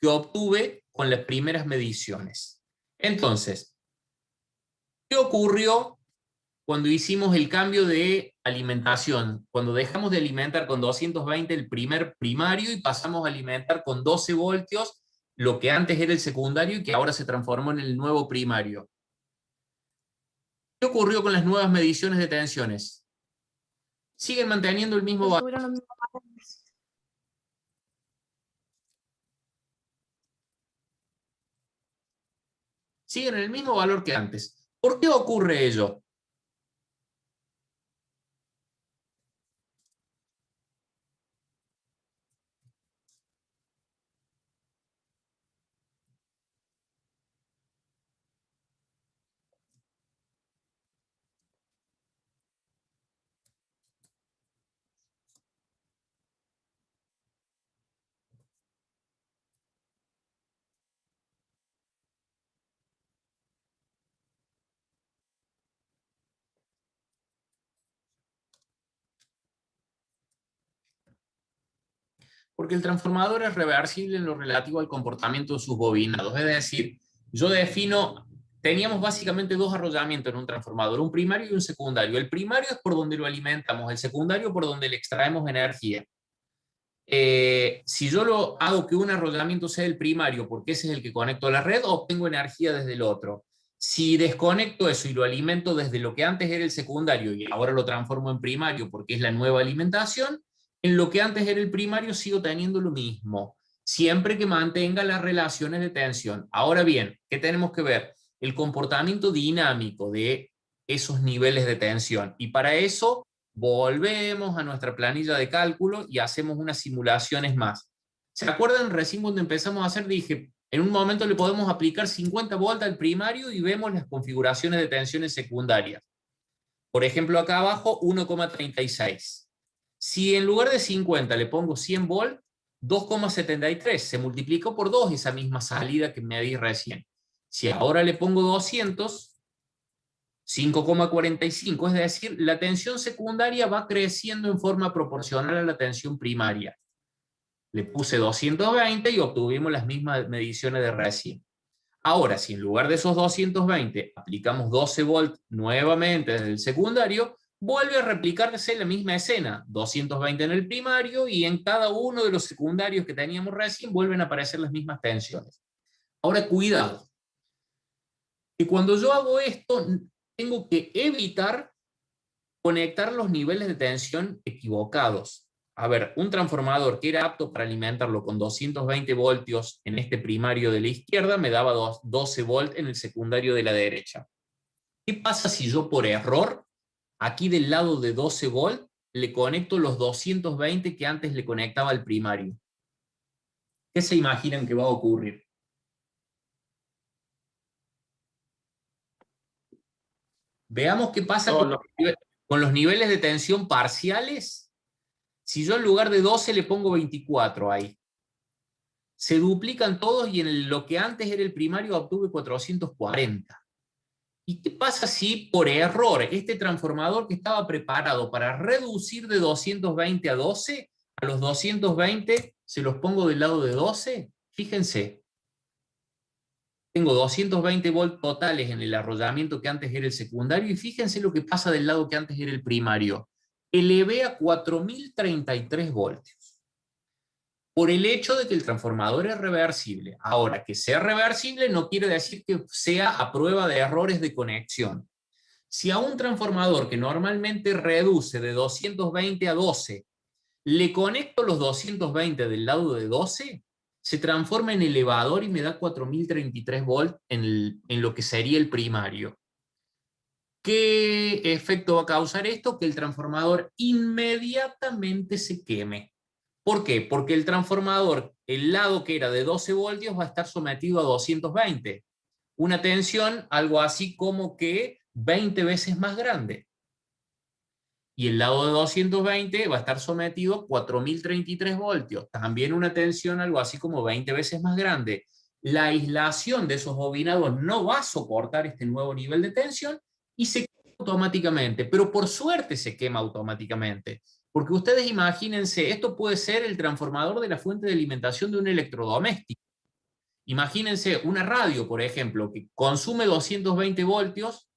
que obtuve con las primeras mediciones. Entonces, ¿qué ocurrió cuando hicimos el cambio de alimentación? Cuando dejamos de alimentar con 220 el primer primario y pasamos a alimentar con 12 voltios lo que antes era el secundario y que ahora se transformó en el nuevo primario. ¿Qué ocurrió con las nuevas mediciones de tensiones? Siguen manteniendo el mismo valor. Siguen en el mismo valor que antes. ¿Por qué ocurre ello? Porque el transformador es reversible en lo relativo al comportamiento de sus bobinados. Es decir, yo defino, teníamos básicamente dos arrollamientos en un transformador, un primario y un secundario. El primario es por donde lo alimentamos, el secundario por donde le extraemos energía. Si yo lo hago que un arrollamiento sea el primario, porque ese es el que conecto a la red, obtengo energía desde el otro. Si desconecto eso y lo alimento desde lo que antes era el secundario y ahora lo transformo en primario porque es la nueva alimentación, en lo que antes era el primario sigo teniendo lo mismo, siempre que mantenga las relaciones de tensión. Ahora bien, ¿qué tenemos que ver? El comportamiento dinámico de esos niveles de tensión. Y para eso volvemos a nuestra planilla de cálculo y hacemos unas simulaciones más. ¿Se acuerdan? Recién cuando empezamos a hacer dije, en un momento le podemos aplicar 50 volts al primario y vemos las configuraciones de tensiones secundarias. Por ejemplo, acá abajo 1,36. Si en lugar de 50 le pongo 100 volts, 2,73. Se multiplicó por 2 esa misma salida que medí recién. Si ahora le pongo 200, 5,45, es decir, la tensión secundaria va creciendo en forma proporcional a la tensión primaria. Le puse 220 y obtuvimos las mismas mediciones de recién. Ahora, si en lugar de esos 220 aplicamos 12 volts nuevamente desde el secundario, vuelve a replicarse la misma escena, 220 en el primario y en cada uno de los secundarios que teníamos recién vuelven a aparecer las mismas tensiones. Ahora, cuidado, que cuando yo hago esto, tengo que evitar conectar los niveles de tensión equivocados. A ver, un transformador que era apto para alimentarlo con 220 voltios en este primario de la izquierda me daba 12 volts en el secundario de la derecha. ¿Qué pasa si yo por error, aquí del lado de 12 volts, le conecto los 220 que antes le conectaba al primario? ¿Qué se imaginan que va a ocurrir? Veamos qué pasa con los niveles de tensión parciales. Si yo en lugar de 12 le pongo 24 ahí, se duplican todos y en lo que antes era el primario obtuve 440. ¿Y qué pasa si por error este transformador que estaba preparado para reducir de 220 a 12, a los 220 se los pongo del lado de 12? Fíjense, tengo 220 volts totales en el arrollamiento que antes era el secundario y fíjense lo que pasa del lado que antes era el primario. Elevé a 4033 voltios. Por el hecho de que el transformador es reversible. Ahora, que sea reversible no quiere decir que sea a prueba de errores de conexión. Si a un transformador que normalmente reduce de 220 a 12, le conecto los 220 del lado de 12, se transforma en elevador y me da 4033 volts en lo que sería el primario. ¿Qué efecto va a causar esto? Que el transformador inmediatamente se queme. ¿Por qué? Porque el transformador, el lado que era de 12 voltios, va a estar sometido a 220. Una tensión, algo así como que 20 veces más grande. y el lado de 220 va a estar sometido a 4033 voltios, también una tensión algo así como 20 veces más grande. La aislación de esos bobinados no va a soportar este nuevo nivel de tensión y se quema automáticamente, pero por suerte se quema automáticamente. Porque ustedes imagínense, esto puede ser el transformador de la fuente de alimentación de un electrodoméstico. Imagínense una radio, por ejemplo, que consume 220 voltios,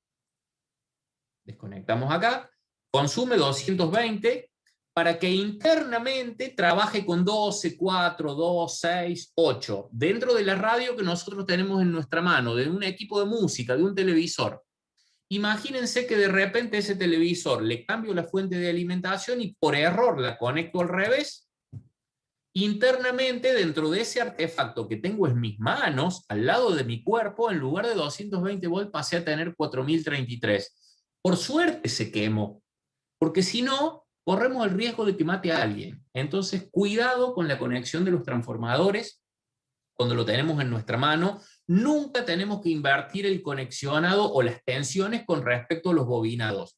desconectamos acá, consume 220 para que internamente trabaje con 12, 4, 2, 6, 8, dentro de la radio que nosotros tenemos en nuestra mano, de un equipo de música, de un televisor. Imagínense que de repente ese televisor le cambio la fuente de alimentación y por error la conecto al revés. Internamente, dentro de ese artefacto que tengo en mis manos, al lado de mi cuerpo, en lugar de 220 volts pasé a tener 4033. Por suerte se quemó, porque si no, corremos el riesgo de que mate a alguien. Entonces, cuidado con la conexión de los transformadores cuando lo tenemos en nuestra mano. Nunca tenemos que invertir el conexionado o las tensiones con respecto a los bobinados.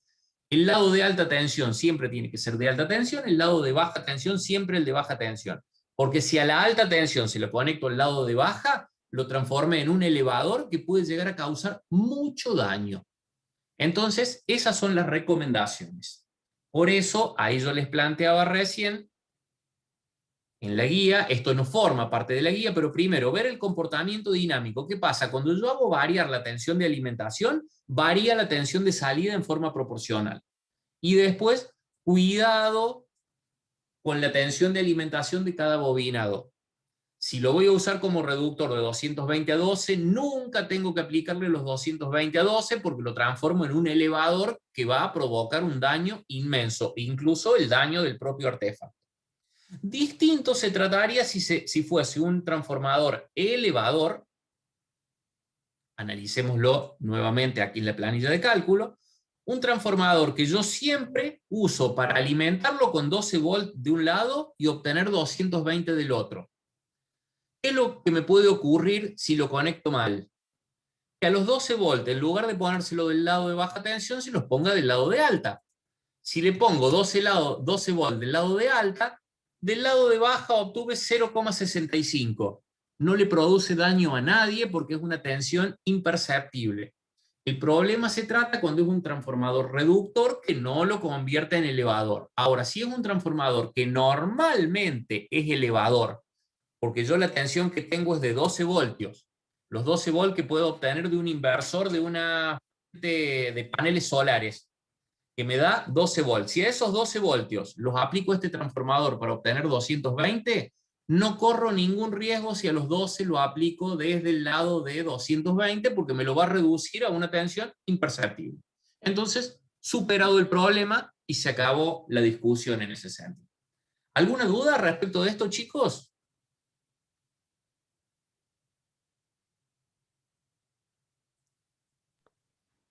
El lado de alta tensión siempre tiene que ser de alta tensión, el lado de baja tensión siempre el de baja tensión. Porque si a la alta tensión se lo conecto al lado de baja, lo transformé en un elevador que puede llegar a causar mucho daño. Entonces, esas son las recomendaciones. Por eso, ahí yo les planteaba recién, en la guía, esto no forma parte de la guía, pero primero, ver el comportamiento dinámico. ¿Qué pasa? Cuando yo hago variar la tensión de alimentación, varía la tensión de salida en forma proporcional. Y después, cuidado con la tensión de alimentación de cada bobinado. Si lo voy a usar como reductor de 220 a 12, nunca tengo que aplicarle los 220 a 12 porque lo transformo en un elevador que va a provocar un daño inmenso, incluso el daño del propio artefacto. Distinto se trataría si fuese un transformador elevador, analicémoslo nuevamente aquí en la planilla de cálculo, un transformador que yo siempre uso para alimentarlo con 12 volts de un lado y obtener 220 del otro. ¿Qué es lo que me puede ocurrir si lo conecto mal? Que a los 12 volts, en lugar de ponérselo del lado de baja tensión, se los ponga del lado de alta. Si le pongo 12 volts del lado de alta, del lado de baja obtuve 0,65. No le produce daño a nadie porque es una tensión imperceptible. El problema se trata cuando es un transformador reductor que no lo convierte en elevador. Ahora, si es un transformador que normalmente es elevador, porque yo la tensión que tengo es de 12 voltios, los 12 volts que puedo obtener de un inversor de una de paneles solares, que me da 12 volts. Si a esos 12 voltios los aplico a este transformador para obtener 220, no corro ningún riesgo si a los 12 lo aplico desde el lado de 220, porque me lo va a reducir a una tensión imperceptible. Entonces, superado el problema y se acabó la discusión en ese sentido. ¿Alguna duda respecto de esto, chicos?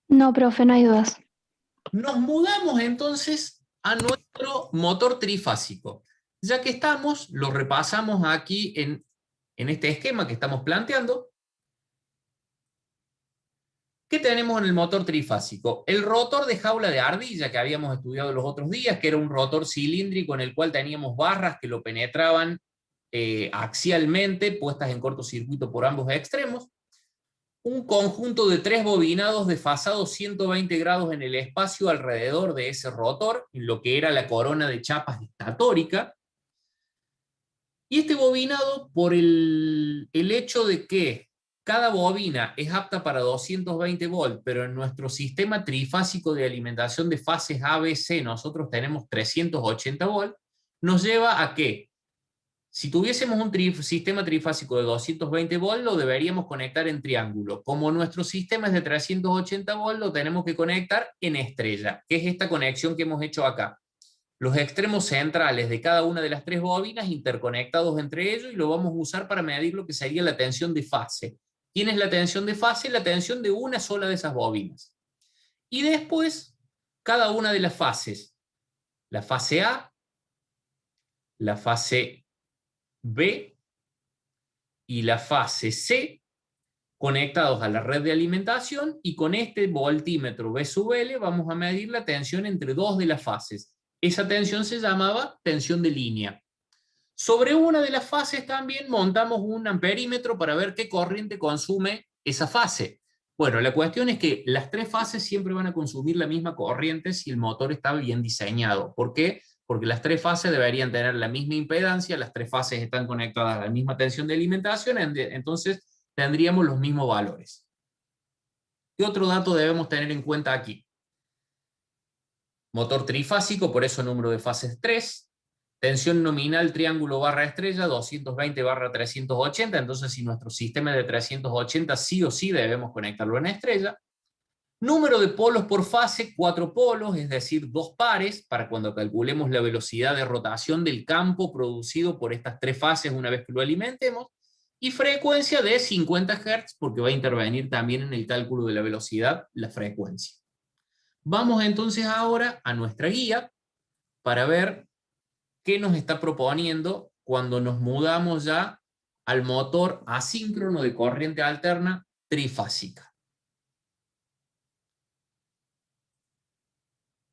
No, profe, no hay dudas. Nos mudamos entonces a nuestro motor trifásico. Ya que estamos, lo repasamos aquí en este esquema que estamos planteando. ¿Qué tenemos en el motor trifásico? El rotor de jaula de ardilla que habíamos estudiado los otros días, que era un rotor cilíndrico en el cual teníamos barras que lo penetraban axialmente, puestas en cortocircuito por ambos extremos. Un conjunto de 3 bobinados desfasados 120 grados en el espacio alrededor de ese rotor, en lo que era la corona de chapas estatórica. Y este bobinado, por el hecho de que cada bobina es apta para 220 volts, pero en nuestro sistema trifásico de alimentación de fases ABC nosotros tenemos 380 volts, nos lleva a que si tuviésemos un sistema trifásico de 220 volts, lo deberíamos conectar en triángulo. Como nuestro sistema es de 380 volts, lo tenemos que conectar en estrella, que es esta conexión que hemos hecho acá. Los extremos centrales de cada una de las 3 bobinas interconectados entre ellos, y lo vamos a usar para medir lo que sería la tensión de fase. ¿Quién es la tensión de fase? La tensión de una sola de esas bobinas. Y después, cada una de las fases. La fase A, la fase B y la fase C, conectados a la red de alimentación, y con este voltímetro V sub L vamos a medir la tensión entre dos de las fases. Esa tensión se llamaba tensión de línea. Sobre una de las fases también montamos un amperímetro para ver qué corriente consume esa fase. Bueno, la cuestión es que las tres fases siempre van a consumir la misma corriente si el motor está bien diseñado. ¿Por qué? Porque las tres fases deberían tener la misma impedancia, las tres fases están conectadas a la misma tensión de alimentación, entonces tendríamos los mismos valores. ¿Qué otro dato debemos tener en cuenta aquí? Motor trifásico, por eso número de fases 3. Tensión nominal triángulo barra estrella 220/380, entonces si nuestro sistema es de 380 sí o sí debemos conectarlo en estrella. Número de polos por fase, 4 polos, es decir, 2 pares, para cuando calculemos la velocidad de rotación del campo producido por estas tres fases una vez que lo alimentemos. Y frecuencia de 50 Hz, porque va a intervenir también en el cálculo de la velocidad la frecuencia. Vamos entonces ahora a nuestra guía para ver qué nos está proponiendo cuando nos mudamos ya al motor asíncrono de corriente alterna trifásica.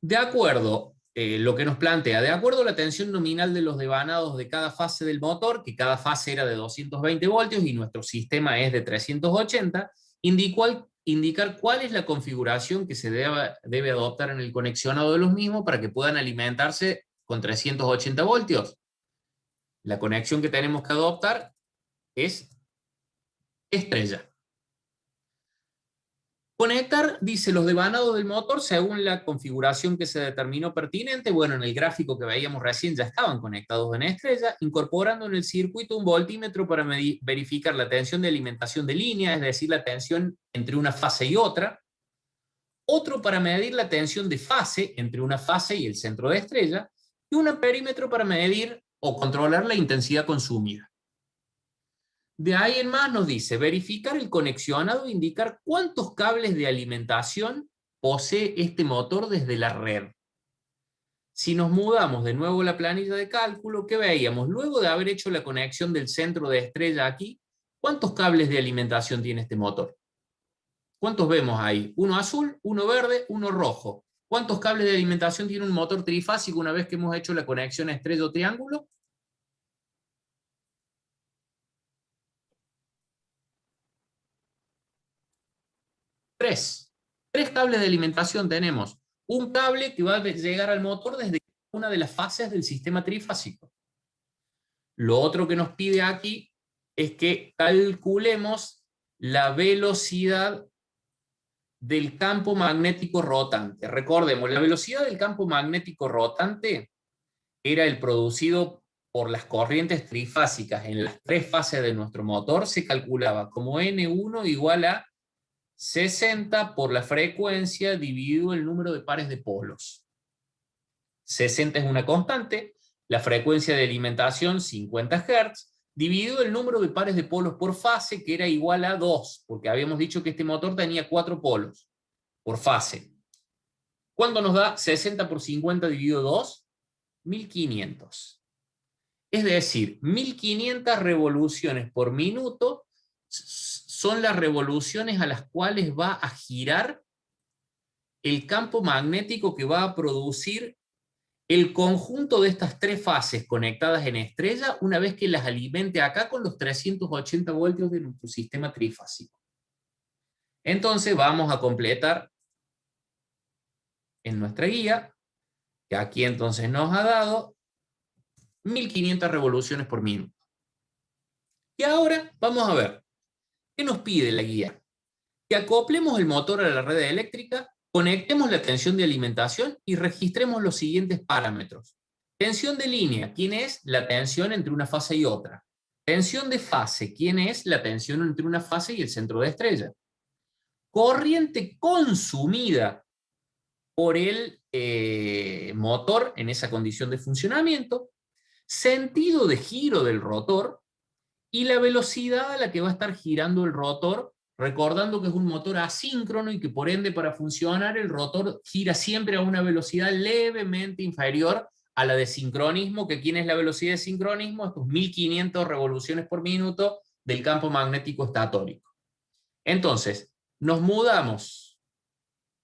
De acuerdo, lo que nos plantea, de acuerdo a la tensión nominal de los devanados de cada fase del motor, que cada fase era de 220 voltios y nuestro sistema es de 380, indicar cuál es la configuración que se debe adoptar en el conexionado de los mismos para que puedan alimentarse con 380 voltios. La conexión que tenemos que adoptar es estrella. Conectar, dice, los devanados del motor según la configuración que se determinó pertinente. Bueno, en el gráfico que veíamos recién ya estaban conectados en estrella, incorporando en el circuito un voltímetro para verificar la tensión de alimentación de línea, es decir, la tensión entre una fase y otra. Otro para medir la tensión de fase entre una fase y el centro de estrella, y un amperímetro para medir o controlar la intensidad consumida. De ahí en más nos dice, verificar el conexionado e indicar cuántos cables de alimentación posee este motor desde la red. Si nos mudamos de nuevo a la planilla de cálculo, ¿qué veíamos? Luego de haber hecho la conexión del centro de estrella aquí, ¿cuántos cables de alimentación tiene este motor? ¿Cuántos vemos ahí? Uno azul, uno verde, uno rojo. ¿Cuántos cables de alimentación tiene un motor trifásico una vez que hemos hecho la conexión estrella o triángulo? 3. 3 cables de alimentación tenemos. Un cable que va a llegar al motor desde una de las fases del sistema trifásico. Lo otro que nos pide aquí es que calculemos la velocidad del campo magnético rotante. Recordemos, la velocidad del campo magnético rotante era el producido por las corrientes trifásicas en las tres fases de nuestro motor, se calculaba como N1 igual a 60 por la frecuencia dividido el número de pares de polos. 60 es una constante, la frecuencia de alimentación 50 Hz, dividido el número de pares de polos por fase, que era igual a 2, porque habíamos dicho que este motor tenía 4 polos por fase. ¿Cuánto nos da 60 por 50 dividido 2? 1500. Es decir, 1500 revoluciones por minuto son las revoluciones a las cuales va a girar el campo magnético que va a producir el conjunto de estas tres fases conectadas en estrella una vez que las alimente acá con los 380 voltios de nuestro sistema trifásico. Entonces vamos a completar en nuestra guía, que aquí entonces nos ha dado 1500 revoluciones por minuto. Y ahora vamos a ver, ¿qué nos pide la guía? Que acoplemos el motor a la red eléctrica, conectemos la tensión de alimentación y registremos los siguientes parámetros. Tensión de línea, ¿quién es? La tensión entre una fase y otra. Tensión de fase, ¿quién es? La tensión entre una fase y el centro de estrella. Corriente consumida por el motor en esa condición de funcionamiento, sentido de giro del rotor y la velocidad a la que va a estar girando el rotor, recordando que es un motor asíncrono y que por ende para funcionar el rotor gira siempre a una velocidad levemente inferior a la de sincronismo, que ¿quién es la velocidad de sincronismo? Estos 1500 revoluciones por minuto del campo magnético estatórico. Entonces, nos mudamos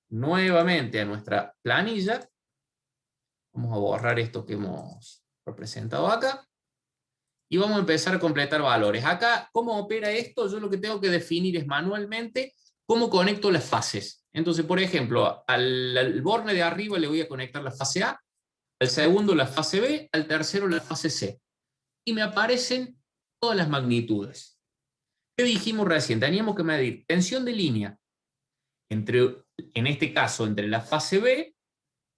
nuevamente a nuestra planilla. Vamos a borrar esto que hemos representado acá. Y vamos a empezar a completar valores. Acá, ¿cómo opera esto? Yo lo que tengo que definir es manualmente cómo conecto las fases. Entonces, por ejemplo, al borne de arriba le voy a conectar la fase A, al segundo la fase B, al tercero la fase C. Y me aparecen todas las magnitudes. ¿Qué dijimos recién? Teníamos que medir tensión de línea, en este caso, entre la fase B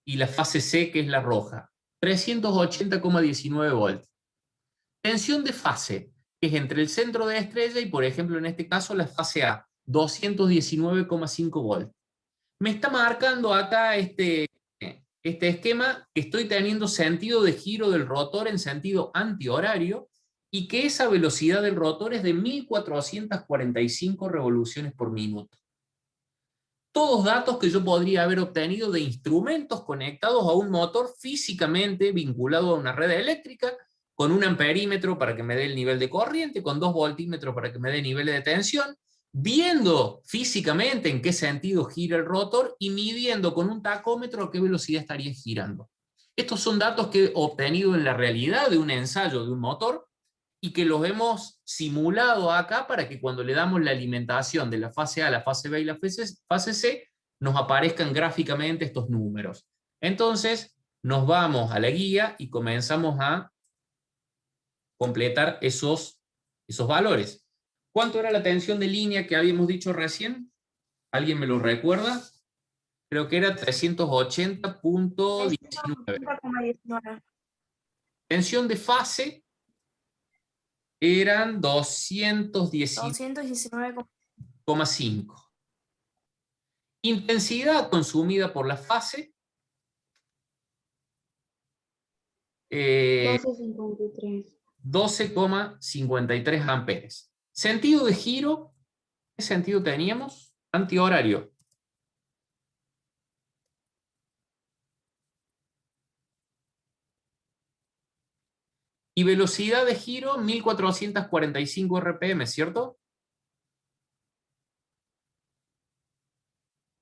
y la fase C, que es la roja. 380,19 volts. Tensión de fase, que es entre el centro de estrella y, por ejemplo, en este caso, la fase A, 219,5 volts. Me está marcando acá este esquema que estoy teniendo sentido de giro del rotor en sentido antihorario y que esa velocidad del rotor es de 1445 revoluciones por minuto. Todos datos que yo podría haber obtenido de instrumentos conectados a un motor físicamente vinculado a una red eléctrica, con un amperímetro para que me dé el nivel de corriente, con 2 voltímetros para que me dé niveles de tensión, viendo físicamente en qué sentido gira el rotor y midiendo con un tacómetro a qué velocidad estaría girando. Estos son datos que he obtenido en la realidad de un ensayo de un motor y que los hemos simulado acá para que cuando le damos la alimentación de la fase A, la fase B y la fase C, nos aparezcan gráficamente estos números. Entonces, nos vamos a la guía y comenzamos a completar esos valores. ¿Cuánto era la tensión de línea que habíamos dicho recién? ¿Alguien me lo recuerda? Creo que era 380,19. Tensión de fase eran 219,5. Intensidad consumida por la fase 12,53 amperes. Sentido de giro, ¿qué sentido teníamos? Antihorario. Y velocidad de giro 1445 RPM, ¿cierto?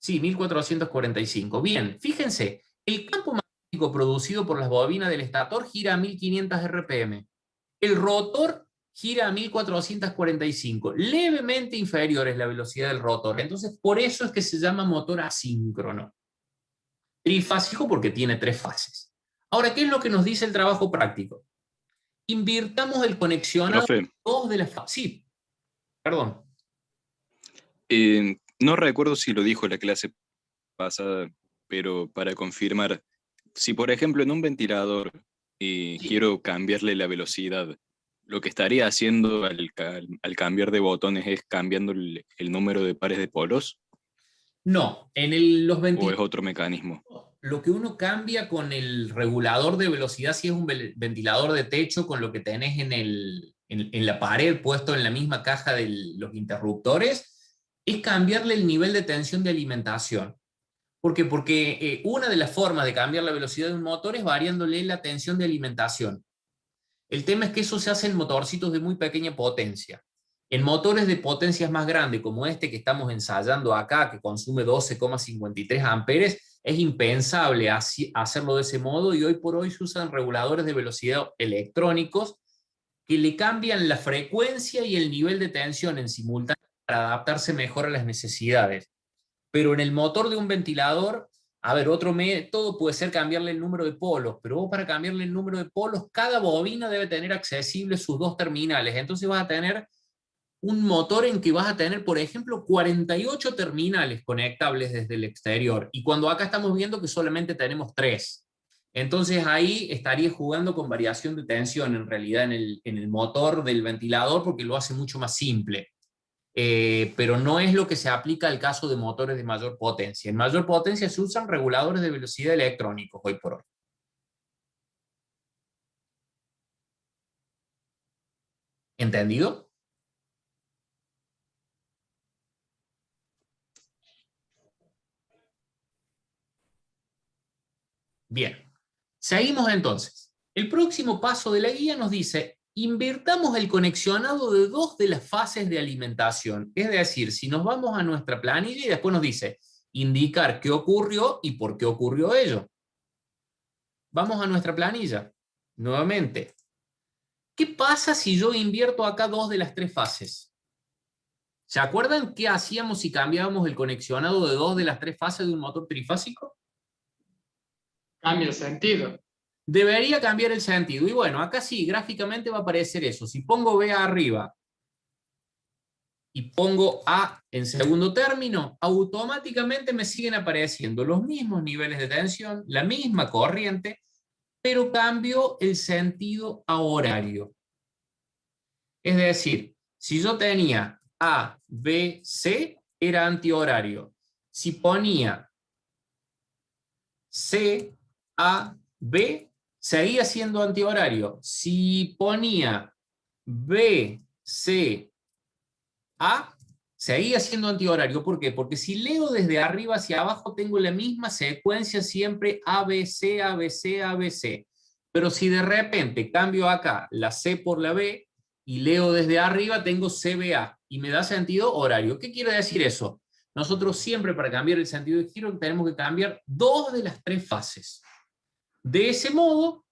Sí, 1445. Bien, fíjense, el campo magnético producido por las bobinas del estator gira a 1500 RPM. El rotor gira a 1445, levemente inferior es la velocidad del rotor. Entonces, por eso es que se llama motor asíncrono. Trifásico porque tiene 3 fases. Ahora, ¿qué es lo que nos dice el trabajo práctico? Invirtamos el conexionado Profe, 2 de la fase. Sí, perdón. no recuerdo si lo dijo en la clase pasada, pero para confirmar, si por ejemplo en un ventilador Sí. quiero cambiarle la velocidad, lo que estaría haciendo al cambiar de botones es cambiando el número de pares de polos, No, los ¿o es ventiladores, otro mecanismo? lo que uno cambia con el regulador de velocidad, si es un ventilador de techo, con lo que tenés en la pared puesto en la misma caja de los interruptores, es cambiarle el nivel de tensión de alimentación. ¿Por qué? Porque una de las formas de cambiar la velocidad de un motor es variándole la tensión de alimentación. El tema es que eso se hace en motorcitos de muy pequeña potencia. En motores de potencias más grandes, como este que estamos ensayando acá, que consume 12,53 amperes, es impensable hacerlo de ese modo, y hoy por hoy se usan reguladores de velocidad electrónicos que le cambian la frecuencia y el nivel de tensión en simultáneo para adaptarse mejor a las necesidades. Pero en el motor de un ventilador, a ver, otro método puede ser cambiarle el número de polos, pero vos, para cambiarle el número de polos, cada bobina debe tener accesibles sus 2 terminales. Entonces vas a tener un motor en que vas a tener, por ejemplo, 48 terminales conectables desde el exterior. Y cuando acá estamos viendo que solamente tenemos 3. Entonces ahí estaría jugando con variación de tensión en realidad en el motor del ventilador, porque lo hace mucho más simple. Pero no es lo que se aplica al caso de motores de mayor potencia. En mayor potencia se usan reguladores de velocidad electrónicos hoy por hoy. ¿Entendido? Bien. Seguimos entonces. El próximo paso de la guía nos dice, Invertamos el conexionado de dos de las fases de alimentación. Es decir, si nos vamos a nuestra planilla y después nos dice indicar qué ocurrió y por qué ocurrió ello. Vamos a nuestra planilla. Nuevamente. ¿Qué pasa si yo invierto acá dos de las tres fases? ¿Se acuerdan qué hacíamos si cambiábamos el conexionado de dos de las tres fases de un motor trifásico? Cambia el sentido. Debería cambiar el sentido. Y bueno, acá sí, gráficamente va a aparecer eso. Si pongo B arriba y pongo A en segundo término, automáticamente me siguen apareciendo los mismos niveles de tensión, la misma corriente, pero cambio el sentido a horario. Es decir, si yo tenía A, B, C, era antihorario. Si ponía C, A, B, seguía siendo antihorario. Si ponía B, C, A, seguía siendo antihorario. ¿Por qué? Porque si leo desde arriba hacia abajo, tengo la misma secuencia siempre ABC, ABC, ABC. Pero si de repente cambio acá la C por la B y leo desde arriba, tengo CBA y me da sentido horario. ¿Qué quiere decir eso? Nosotros siempre para cambiar el sentido de giro tenemos que cambiar dos de las tres fases. De ese modo,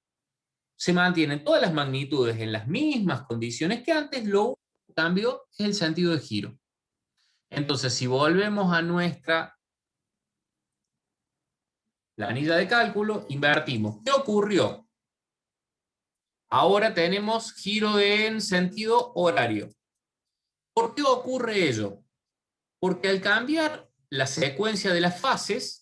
se mantienen todas las magnitudes en las mismas condiciones que antes, lo único que cambio es el sentido de giro. Entonces, si volvemos a nuestra planilla de cálculo, invertimos. ¿Qué ocurrió? Ahora tenemos giro en sentido horario. ¿Por qué ocurre ello? Porque al cambiar la secuencia de las fases,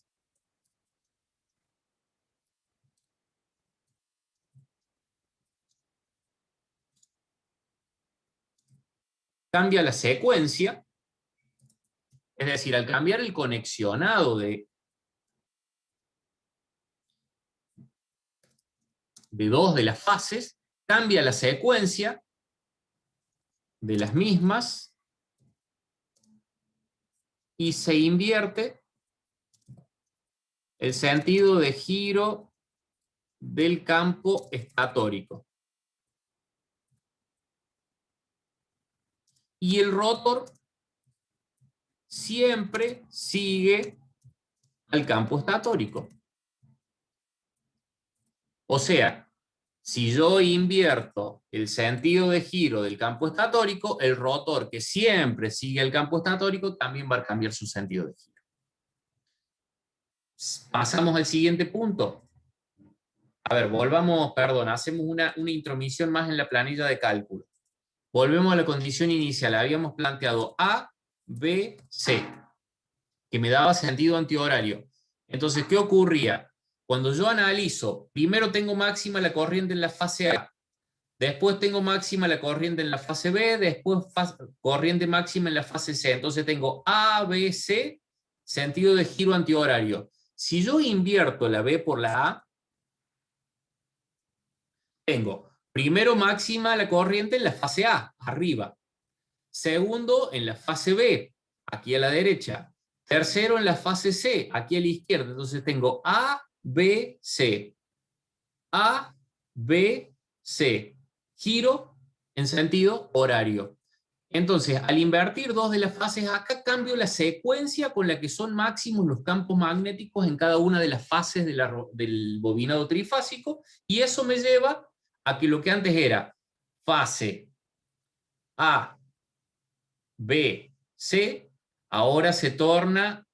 cambia la secuencia, es decir, al cambiar el conexionado de dos de las fases, cambia la secuencia de las mismas y se invierte el sentido de giro del campo estatórico. Y el rotor siempre sigue al campo estatórico. O sea, si yo invierto el sentido de giro del campo estatórico, el rotor que siempre sigue el campo estatórico también va a cambiar su sentido de giro. Pasamos al siguiente punto. A ver, volvamos, perdón, hacemos una intromisión más en la planilla de cálculo. Volvemos a la condición inicial. Habíamos planteado A, B, C, que me daba sentido antihorario. Entonces, ¿qué ocurría? Cuando yo analizo, primero tengo máxima la corriente en la fase A, después tengo máxima la corriente en la fase B, después corriente máxima en la fase C. Entonces tengo A, B, C, sentido de giro antihorario. Si yo invierto la B por la A, tengo primero máxima la corriente en la fase A, arriba. Segundo, en la fase B, aquí a la derecha. Tercero, en la fase C, aquí a la izquierda. Entonces tengo A, B, C. A, B, C. Giro en sentido horario. Entonces, al invertir dos de las fases acá, cambio la secuencia con la que son máximos los campos magnéticos en cada una de las fases del bobinado trifásico, y eso me lleva a que lo que antes era fase A, B, C, ahora se torna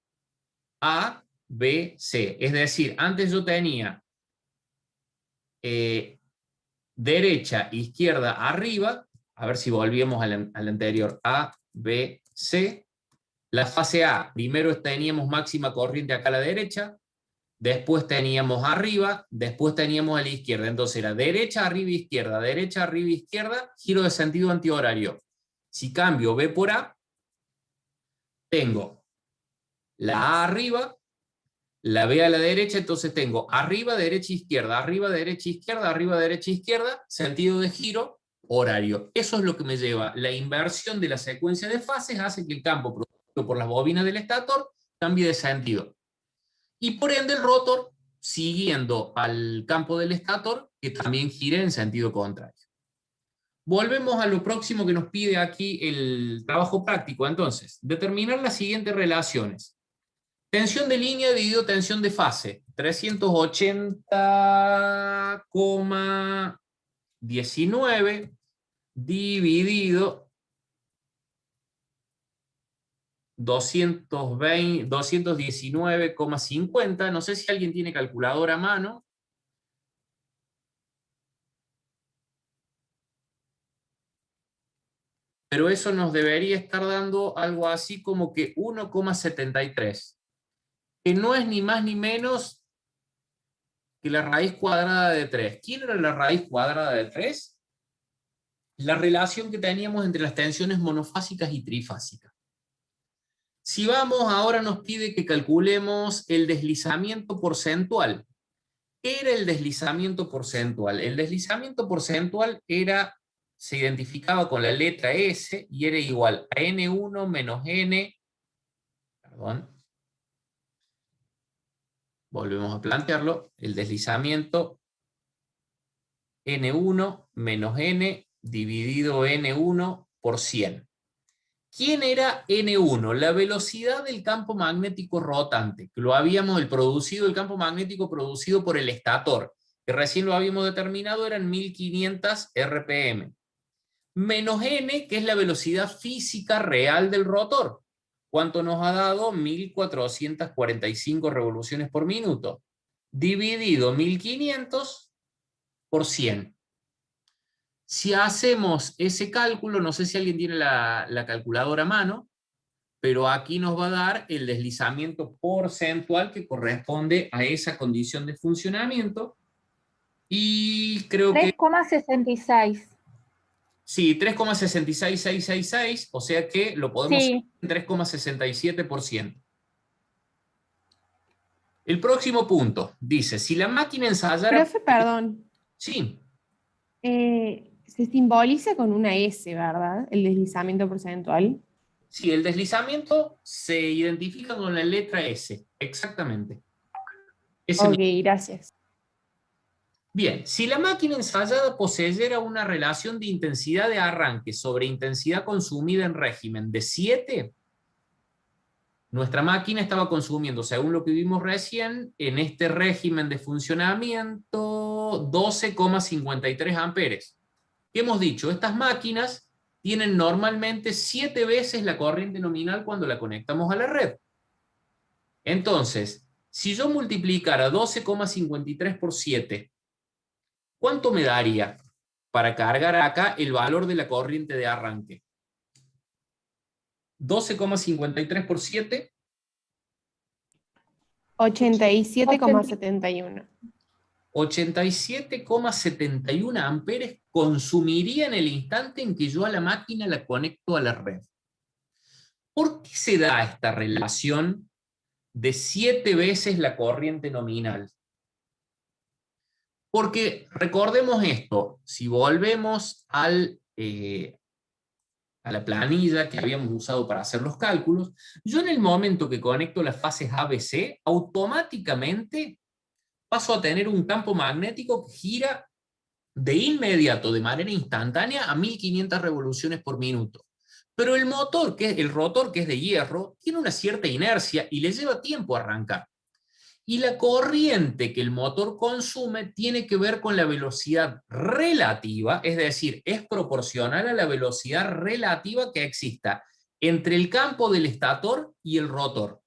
A, B, C. Es decir, antes yo tenía derecha, izquierda, arriba. A ver si volvíamos al anterior. A, B, C. La fase A, primero teníamos máxima corriente acá a la derecha, después teníamos arriba, después teníamos a la izquierda. Entonces era derecha, arriba, izquierda, giro de sentido antihorario. Si cambio B por A, tengo la A arriba, la B a la derecha, entonces tengo arriba, derecha, izquierda, arriba, derecha, izquierda, sentido de giro, horario. Eso es lo que me lleva. La inversión de la secuencia de fases hace que el campo producido por las bobinas del estator cambie de sentido. Y por ende el rotor, siguiendo al campo del estator, que también gire en sentido contrario. Volvemos a lo próximo que nos pide aquí el trabajo práctico. Entonces, determinar las siguientes relaciones. Tensión de línea dividido tensión de fase. 380,19 dividido 219,50. No sé si alguien tiene calculadora a mano. Pero eso nos debería estar dando algo así como que 1,73, que no es ni más ni menos que la raíz cuadrada de 3. ¿Quién era la raíz cuadrada de 3? La relación que teníamos entre las tensiones monofásicas y trifásicas. Si vamos, ahora nos pide que calculemos el deslizamiento porcentual. ¿Qué era el deslizamiento porcentual? El deslizamiento porcentual se identificaba con la letra S y era igual a N1 menos N, perdón, volvemos a plantearlo, el deslizamiento N1 menos N dividido N1 por 100. ¿Quién era N1? La velocidad del campo magnético rotante, que lo habíamos, el campo magnético producido por el estator, que recién lo habíamos determinado, eran 1500 RPM. Menos N, que es la velocidad física real del rotor. ¿Cuánto nos ha dado? 1445 revoluciones por minuto. Dividido 1500 por 100. Si hacemos ese cálculo, no sé si alguien tiene la calculadora a mano, pero aquí nos va a dar el deslizamiento porcentual que corresponde a esa condición de funcionamiento. Y creo que... 3,66. Sí, 3,66666, o sea que lo podemos hacer Sí. en 3,67%. El próximo punto dice, si la máquina ensayara... Profe, perdón. Sí, Se simboliza con una S, ¿verdad? El deslizamiento porcentual. sí, el deslizamiento se identifica con la letra S, exactamente. Ese Ok, mismo. gracias. Bien, si la máquina ensayada poseyera una relación de intensidad de arranque sobre intensidad consumida en régimen de 7, nuestra máquina estaba consumiendo, según lo que vimos recién, en este régimen de funcionamiento, 12,53 amperes. ¿Qué hemos dicho? Estas máquinas tienen normalmente 7 veces la corriente nominal cuando la conectamos a la red. Entonces, si yo multiplicara 12,53 por 7, ¿cuánto me daría para cargar acá el valor de la corriente de arranque? 12,53 por 7. 87,71. 87,71 amperes consumiría en el instante en que yo a la máquina la conecto a la red. ¿Por qué se da esta relación de 7 veces la corriente nominal? Porque recordemos esto, si volvemos a la planilla que habíamos usado para hacer los cálculos, yo en el momento que conecto las fases ABC, automáticamente paso a tener un campo magnético que gira de inmediato, de manera instantánea, a 1500 revoluciones por minuto. Pero el motor, el rotor, que es de hierro, tiene una cierta inercia y le lleva tiempo a arrancar. Y la corriente que el motor consume tiene que ver con la velocidad relativa, es decir, es proporcional a la velocidad relativa que exista entre el campo del estator y el rotor.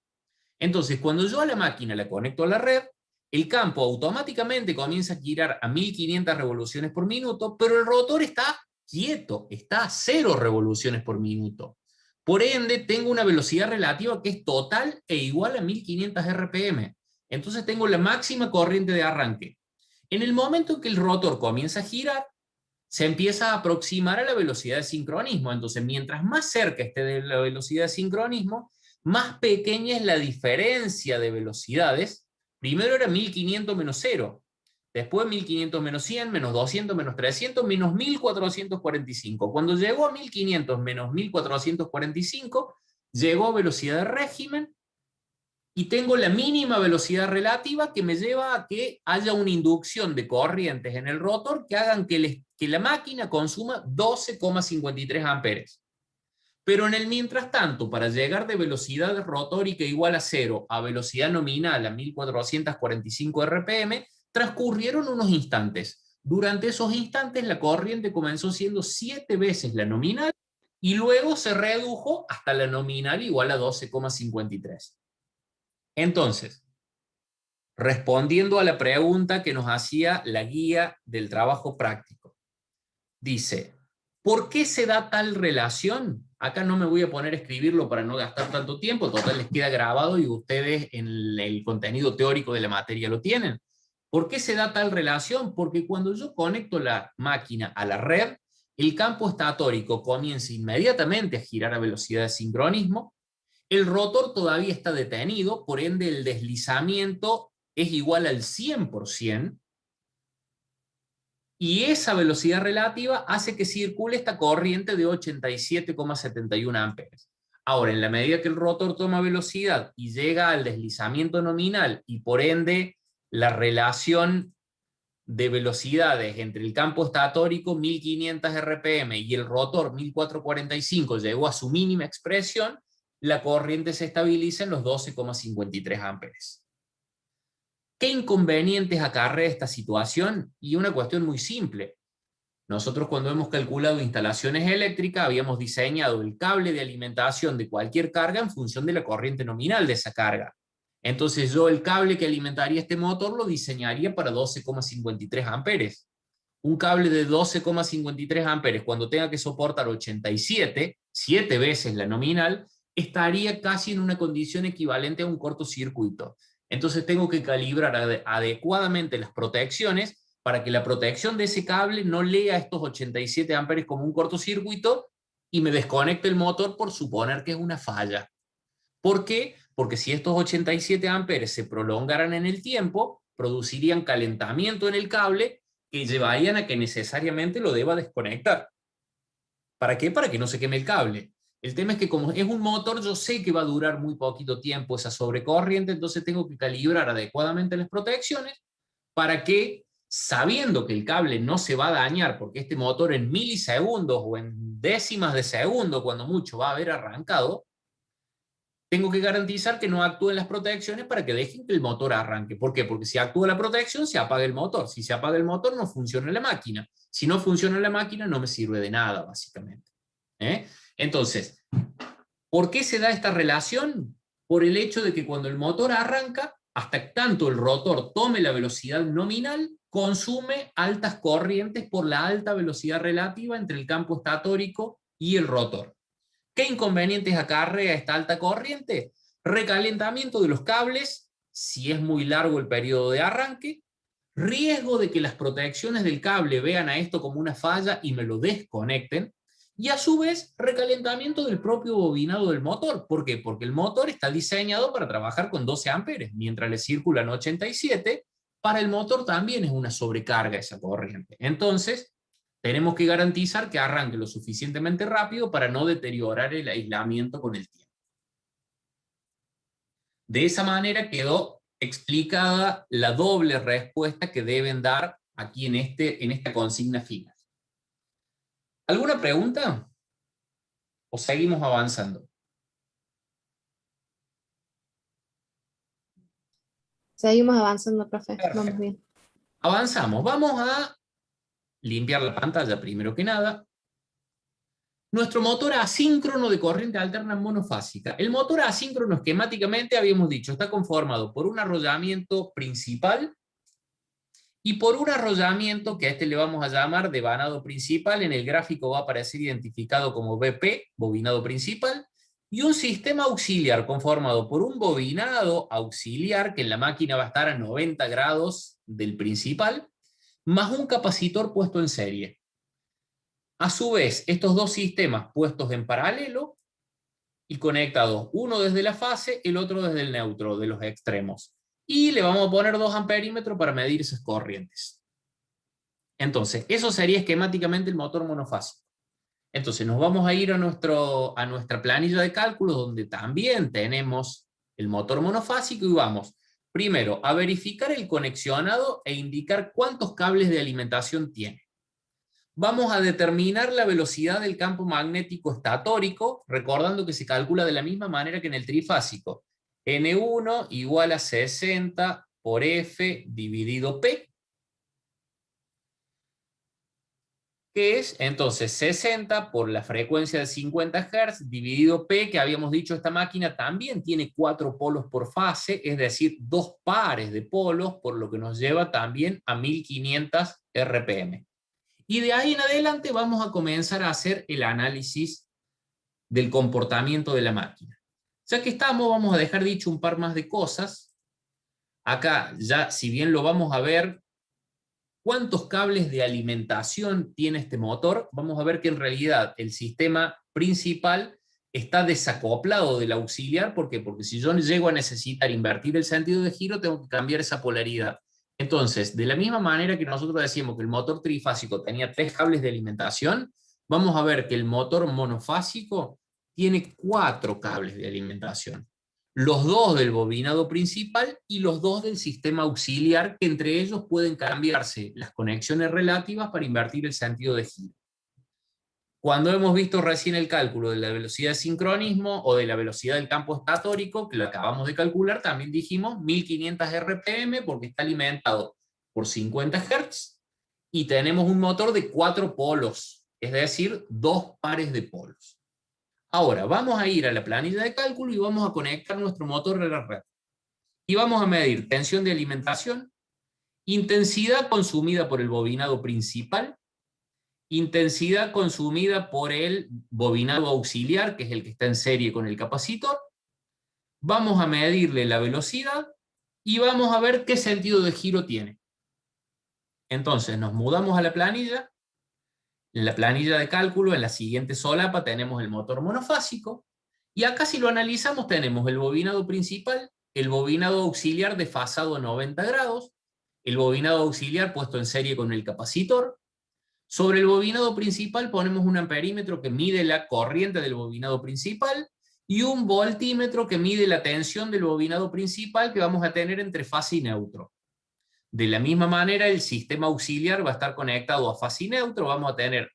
Entonces, cuando yo a la máquina la conecto a la red, el campo automáticamente comienza a girar a 1500 revoluciones por minuto, pero el rotor está quieto, está a 0 revoluciones por minuto. Por ende, tengo una velocidad relativa que es total e igual a 1500 RPM. Entonces tengo la máxima corriente de arranque. En el momento en que el rotor comienza a girar, se empieza a aproximar a la velocidad de sincronismo. Entonces, mientras más cerca esté de la velocidad de sincronismo, más pequeña es la diferencia de velocidades. Primero era 1500 menos 0, después 1500 menos 100, menos 200, menos 300, menos 1445. Cuando llegó a 1500 menos 1445, llegó a velocidad de régimen y tengo la mínima velocidad relativa que me lleva a que haya una inducción de corrientes en el rotor que hagan que la máquina consuma 12,53 amperes. Pero en el mientras tanto, para llegar de velocidad rotórica igual a 0 a velocidad nominal a 1445 RPM, transcurrieron unos instantes. Durante esos instantes la corriente comenzó siendo 7 veces la nominal y luego se redujo hasta la nominal igual a 12,53. Entonces, respondiendo a la pregunta que nos hacía la guía del trabajo práctico, dice, ¿por qué se da tal relación? Acá no me voy a poner a escribirlo para no gastar tanto tiempo, total les queda grabado y ustedes en el contenido teórico de la materia lo tienen. ¿Por qué se da tal relación? Porque cuando yo conecto la máquina a la red, el campo estatórico comienza inmediatamente a girar a velocidad de sincronismo, el rotor todavía está detenido, por ende el deslizamiento es igual al 100%, y esa velocidad relativa hace que circule esta corriente de 87,71 amperes. Ahora, en la medida que el rotor toma velocidad y llega al deslizamiento nominal, y por ende la relación de velocidades entre el campo estatórico 1500 RPM y el rotor 1445 llegó a su mínima expresión, la corriente se estabiliza en los 12,53 amperes. ¿Qué inconvenientes acarrea esta situación? Y una cuestión muy simple. Nosotros cuando hemos calculado instalaciones eléctricas habíamos diseñado el cable de alimentación de cualquier carga en función de la corriente nominal de esa carga. Entonces yo el cable que alimentaría este motor lo diseñaría para 12,53 amperes. Un cable de 12,53 amperes cuando tenga que soportar 87, 7 veces la nominal, estaría casi en una condición equivalente a un cortocircuito. Entonces tengo que calibrar adecuadamente las protecciones para que la protección de ese cable no lea estos 87 amperes como un cortocircuito y me desconecte el motor por suponer que es una falla. ¿Por qué? Porque si estos 87 amperes se prolongaran en el tiempo, producirían calentamiento en el cable que llevarían a que necesariamente lo deba desconectar. ¿Para qué? Para que no se queme el cable. El tema es que como es un motor, yo sé que va a durar muy poquito tiempo esa sobrecorriente, entonces tengo que calibrar adecuadamente las protecciones para que, sabiendo que el cable no se va a dañar, porque este motor en milisegundos o en décimas de segundo, cuando mucho, va a haber arrancado, tengo que garantizar que no actúen las protecciones para que dejen que el motor arranque. ¿Por qué? Porque si actúa la protección, se apaga el motor. Si se apaga el motor, no funciona la máquina. Si no funciona la máquina, no me sirve de nada, básicamente. Entonces, ¿por qué se da esta relación? Por el hecho de que cuando el motor arranca, hasta tanto el rotor tome la velocidad nominal, consume altas corrientes por la alta velocidad relativa entre el campo estatórico y el rotor. ¿Qué inconvenientes acarrea esta alta corriente? Recalentamiento de los cables, si es muy largo el periodo de arranque, riesgo de que las protecciones del cable vean a esto como una falla y me lo desconecten, y a su vez recalentamiento del propio bobinado del motor. ¿Por qué? Porque el motor está diseñado para trabajar con 12 amperes, mientras le circulan 87, para el motor también es una sobrecarga esa corriente. Entonces, tenemos que garantizar que arranque lo suficientemente rápido para no deteriorar el aislamiento con el tiempo. De esa manera quedó explicada la doble respuesta que deben dar aquí en esta consigna final. ¿Alguna pregunta? ¿O seguimos avanzando? Seguimos avanzando, profe. Perfecto. Vamos bien. Avanzamos. Vamos a limpiar la pantalla primero que nada. Nuestro motor asíncrono de corriente alterna monofásica. El motor asíncrono esquemáticamente, habíamos dicho, está conformado por un arrollamiento principal y por un arrollamiento que a este le vamos a llamar devanado principal. En el gráfico va a aparecer identificado como BP, bobinado principal, y un sistema auxiliar conformado por un bobinado auxiliar, que en la máquina va a estar a 90 grados del principal, más un capacitor puesto en serie. A su vez, estos dos sistemas puestos en paralelo y conectados, uno desde la fase, el otro desde el neutro, de los extremos. Y le vamos a poner 2 amperímetros para medir esas corrientes. Entonces, eso sería esquemáticamente el motor monofásico. Entonces, nos vamos a ir a nuestra planilla de cálculo, donde también tenemos el motor monofásico y vamos, primero, a verificar el conexionado e indicar cuántos cables de alimentación tiene. Vamos a determinar la velocidad del campo magnético estatórico, recordando que se calcula de la misma manera que en el trifásico. N1 igual a 60 por F dividido P, que es entonces 60 por la frecuencia de 50 Hz dividido P, que habíamos dicho esta máquina también tiene 4 polos por fase, es decir, 2 pares de polos, por lo que nos lleva también a 1500 RPM. Y de ahí en adelante vamos a comenzar a hacer el análisis del comportamiento de la máquina. Ya que estamos, vamos a dejar dicho un par más de cosas. Acá ya, si bien lo vamos a ver, cuántos cables de alimentación tiene este motor, vamos a ver que en realidad el sistema principal está desacoplado del auxiliar. ¿Por qué? Porque si yo llego a necesitar invertir el sentido de giro, tengo que cambiar esa polaridad. Entonces, de la misma manera que nosotros decíamos que el motor trifásico tenía 3 cables de alimentación, vamos a ver que el motor monofásico tiene 4 cables de alimentación. Los 2 del bobinado principal y los 2 del sistema auxiliar, que entre ellos pueden cambiarse las conexiones relativas para invertir el sentido de giro. Cuando hemos visto recién el cálculo de la velocidad de sincronismo o de la velocidad del campo estatórico, que lo acabamos de calcular, también dijimos 1500 RPM porque está alimentado por 50 Hz y tenemos un motor de 4 polos, es decir, 2 pares de polos. Ahora, vamos a ir a la planilla de cálculo y vamos a conectar nuestro motor a la red. Y vamos a medir tensión de alimentación, intensidad consumida por el bobinado principal, intensidad consumida por el bobinado auxiliar, que es el que está en serie con el capacitor. Vamos a medirle la velocidad y vamos a ver qué sentido de giro tiene. Entonces nos mudamos a la planilla. En la planilla de cálculo, en la siguiente solapa, tenemos el motor monofásico, y acá si lo analizamos tenemos el bobinado principal, el bobinado auxiliar desfasado a 90 grados, el bobinado auxiliar puesto en serie con el capacitor. Sobre el bobinado principal ponemos un amperímetro que mide la corriente del bobinado principal, y un voltímetro que mide la tensión del bobinado principal que vamos a tener entre fase y neutro. De la misma manera, el sistema auxiliar va a estar conectado a fase y neutro. Vamos a tener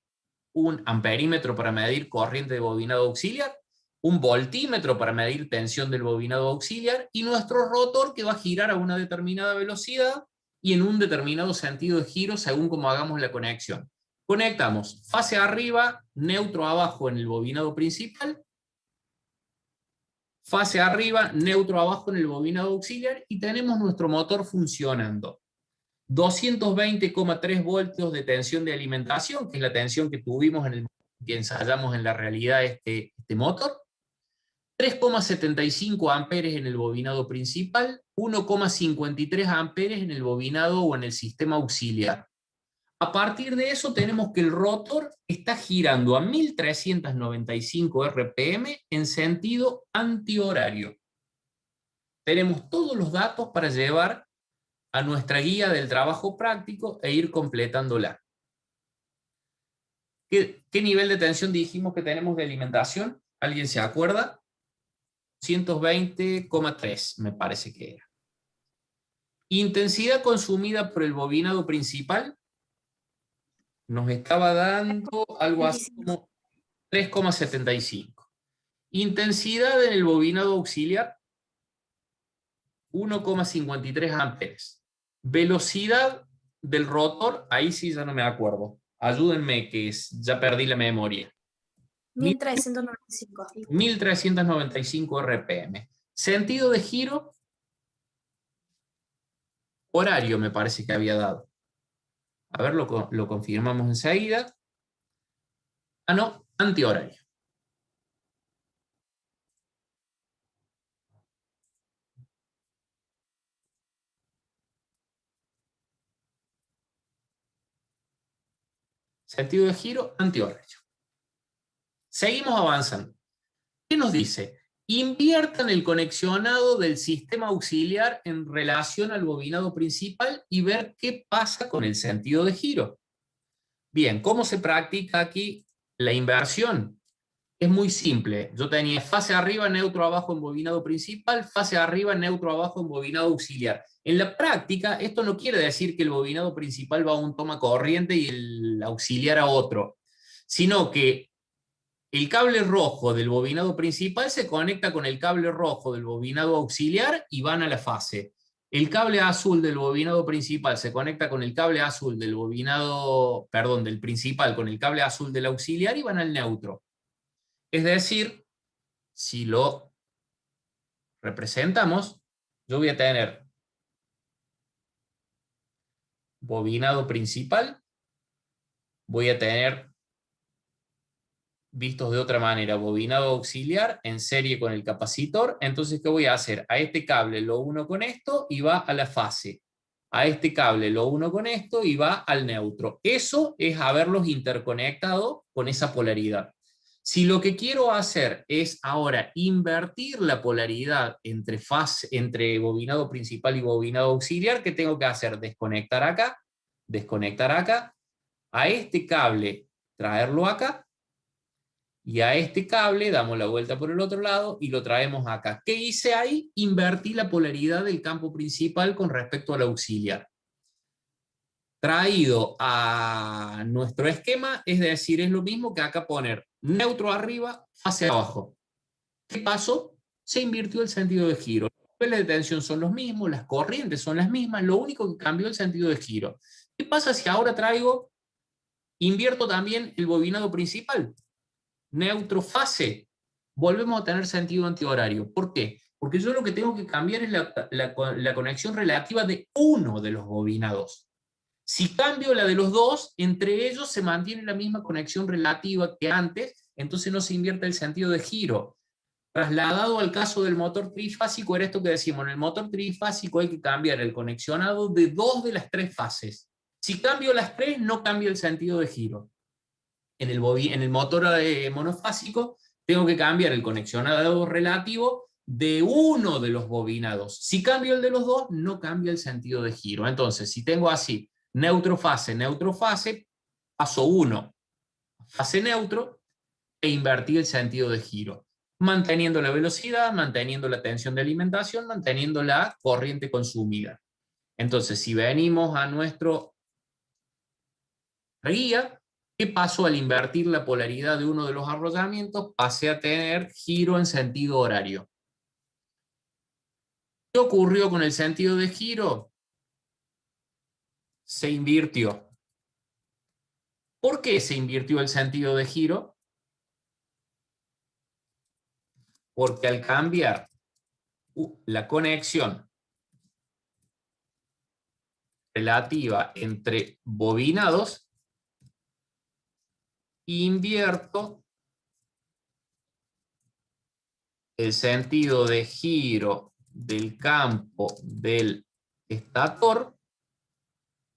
un amperímetro para medir corriente de bobinado auxiliar, un voltímetro para medir tensión del bobinado auxiliar, y nuestro rotor que va a girar a una determinada velocidad y en un determinado sentido de giro según como hagamos la conexión. Conectamos fase arriba, neutro abajo en el bobinado principal, fase arriba, neutro abajo en el bobinado auxiliar, y tenemos nuestro motor funcionando. 220,3 voltios de tensión de alimentación, que es la tensión que tuvimos en el momento que ensayamos en la realidad este motor. 3,75 amperes en el bobinado principal, 1,53 amperes en el bobinado o en el sistema auxiliar. A partir de eso tenemos que el rotor está girando a 1395 RPM en sentido antihorario. Tenemos todos los datos para llevar a nuestra guía del trabajo práctico e ir completándola. ¿Qué nivel de tensión dijimos que tenemos de alimentación? ¿Alguien se acuerda? 120,3 me parece que era. Intensidad consumida por el bobinado principal nos estaba dando algo así como 3,75. Intensidad en el bobinado auxiliar, 1,53 amperes. Velocidad del rotor, ahí sí ya no me acuerdo. Ayúdenme que ya perdí la memoria. 1395. 1395 RPM. Sentido de giro, horario me parece que había dado. A ver, lo confirmamos enseguida. Ah, no, antihorario. Sentido de giro, antihorario. Seguimos avanzando. ¿Qué nos dice? Inviertan el conexionado del sistema auxiliar en relación al bobinado principal y ver qué pasa con el sentido de giro. Bien, ¿cómo se practica aquí la inversión? es muy simple. Yo tenía fase arriba, neutro abajo en bobinado principal, fase arriba, neutro abajo en bobinado auxiliar. En la práctica, esto no quiere decir que el bobinado principal va a un toma corriente y el auxiliar a otro, sino que el cable rojo del bobinado principal se conecta con el cable rojo del bobinado auxiliar y van a la fase. El cable azul del bobinado principal se conecta con el cable azul del bobinado, perdón, del principal con el cable azul del auxiliar y van al neutro. Es decir, si lo representamos, yo voy a tener bobinado principal, voy a tener, vistos de otra manera, bobinado auxiliar en serie con el capacitor. Entonces, ¿qué voy a hacer? A este cable lo uno con esto y va a la fase. A este cable lo uno con esto y va al neutro. Eso es haberlos interconectado con esa polaridad. Si lo que quiero hacer es ahora invertir la polaridad entre bobinado principal y bobinado auxiliar, ¿qué tengo que hacer? Desconectar acá, a este cable traerlo acá, y a este cable damos la vuelta por el otro lado y lo traemos acá. ¿Qué hice ahí? Invertí la polaridad del campo principal con respecto al auxiliar. Traído a nuestro esquema, es decir, es lo mismo que acá poner neutro arriba, fase abajo. ¿Qué pasó? Se invirtió el sentido de giro. Los niveles de tensión son los mismos, las corrientes son las mismas, lo único que cambió el sentido de giro. ¿Qué pasa si ahora invierto también el bobinado principal? Neutro fase, volvemos a tener sentido antihorario. ¿Por qué? Porque yo lo que tengo que cambiar es la conexión relativa de uno de los bobinados. Si cambio la de los dos, entre ellos se mantiene la misma conexión relativa que antes, entonces no se invierte el sentido de giro. Trasladado al caso del motor trifásico, era esto que decimos, en el motor trifásico hay que cambiar el conexionado de 2 de las 3 fases. Si cambio las 3, no cambia el sentido de giro. En el motor monofásico tengo que cambiar el conexionado relativo de uno de los bobinados. Si cambio el de los dos, no cambia el sentido de giro. Entonces, si tengo así, neutro fase, paso 1, fase neutro, e invertí el sentido de giro, manteniendo la velocidad, manteniendo la tensión de alimentación, manteniendo la corriente consumida. Entonces, si venimos a nuestro guía, ¿qué pasó al invertir la polaridad de uno de los arrollamientos? Pasé a tener giro en sentido horario. ¿Qué ocurrió con el sentido de giro? Se invirtió. ¿Por qué se invirtió el sentido de giro? Porque al cambiar la conexión relativa entre bobinados, invierto el sentido de giro del campo del estator,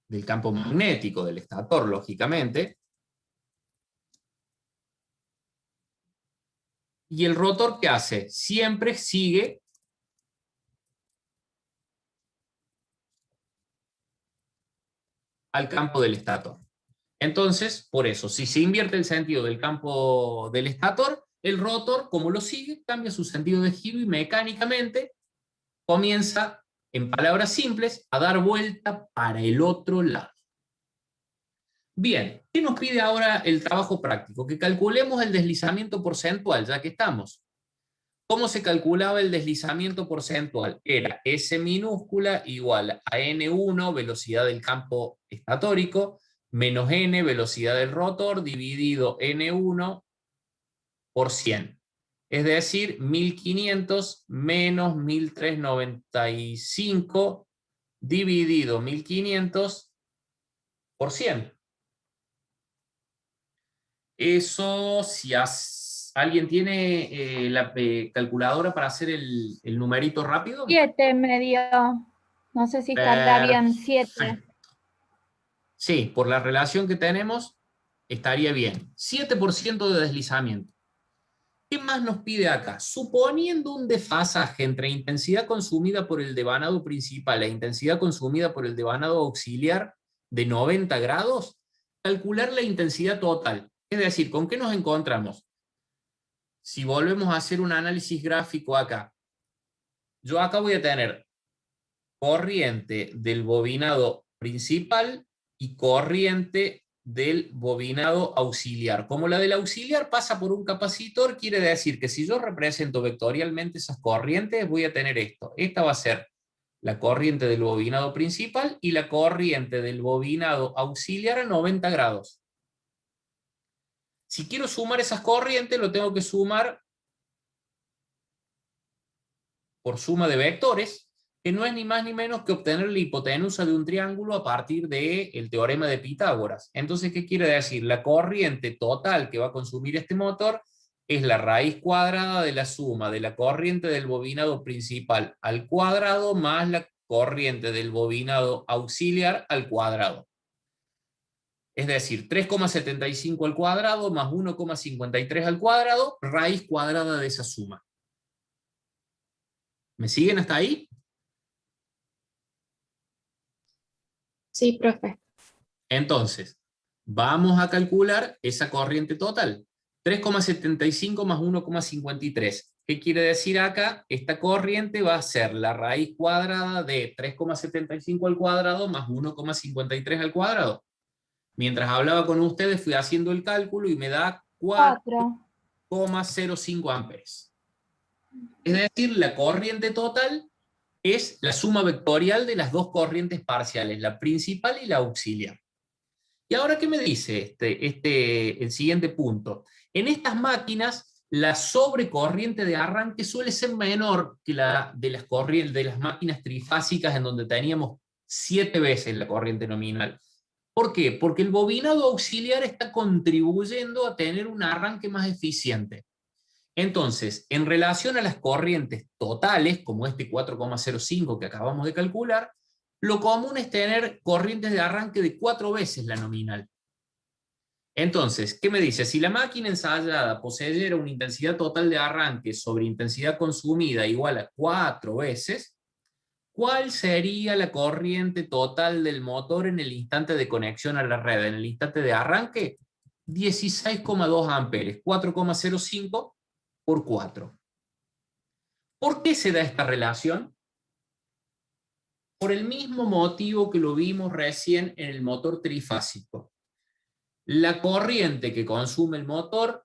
del campo magnético del estator, lógicamente, y el rotor, ¿qué hace? Siempre sigue al campo del estator. Entonces, por eso, si se invierte el sentido del campo del estator, el rotor, como lo sigue, cambia su sentido de giro y mecánicamente comienza, en palabras simples, a dar vuelta para el otro lado. Bien, ¿qué nos pide ahora el trabajo práctico? Que calculemos el deslizamiento porcentual, ya que estamos. ¿Cómo se calculaba el deslizamiento porcentual? Era S minúscula igual a N1, velocidad del campo estatórico, menos N, velocidad del rotor, dividido N1 por 100. Es decir, 1500 menos 1395 dividido 1500 por 100. Eso, si alguien tiene la calculadora para hacer el numerito rápido. 7 me dio. No sé si estará bien, 7. Sí, por la relación que tenemos, estaría bien. 7% de deslizamiento. ¿Qué más nos pide acá? Suponiendo un desfasaje entre intensidad consumida por el devanado principal e intensidad consumida por el devanado auxiliar de 90 grados, calcular la intensidad total. Es decir, ¿con qué nos encontramos? si volvemos a hacer un análisis gráfico acá, yo acá voy a tener corriente del bobinado principal y corriente del bobinado auxiliar. Como la del auxiliar pasa por un capacitor, quiere decir que si yo represento vectorialmente esas corrientes, voy a tener esto. Esta va a ser la corriente del bobinado principal y la corriente del bobinado auxiliar a 90 grados. Si quiero sumar esas corrientes, lo tengo que sumar por suma de vectores, que no es ni más ni menos que obtener la hipotenusa de un triángulo a partir del teorema de Pitágoras. Entonces, ¿qué quiere decir? La corriente total que va a consumir este motor es la raíz cuadrada de la suma de la corriente del bobinado principal al cuadrado más la corriente del bobinado auxiliar al cuadrado. Es decir, 3,75 al cuadrado más 1,53 al cuadrado, raíz cuadrada de esa suma. ¿Me siguen hasta ahí? Sí, profe. Entonces, vamos a calcular esa corriente total. 3,75 más 1,53. ¿Qué quiere decir acá? Esta corriente va a ser la raíz cuadrada de 3,75 al cuadrado más 1,53 al cuadrado. Mientras hablaba con ustedes fui haciendo el cálculo y me da 4. 4,05 amperes. Es decir, la corriente total es la suma vectorial de las dos corrientes parciales, la principal y la auxiliar. ¿Y ahora qué me dice el siguiente punto? En estas máquinas, la sobrecorriente de arranque suele ser menor que la de las máquinas trifásicas en donde teníamos 7 veces la corriente nominal. ¿Por qué? Porque el bobinado auxiliar está contribuyendo a tener un arranque más eficiente. Entonces, en relación a las corrientes totales, como este 4,05 que acabamos de calcular, lo común es tener corrientes de arranque de 4 veces la nominal. Entonces, ¿qué me dice? Si la máquina ensayada poseyera una intensidad total de arranque sobre intensidad consumida igual a 4 veces, ¿cuál sería la corriente total del motor en el instante de conexión a la red? En el instante de arranque, 16,2 amperes, 4,05 por 4. ¿Por qué se da esta relación? Por el mismo motivo que lo vimos recién en el motor trifásico. La corriente que consume el motor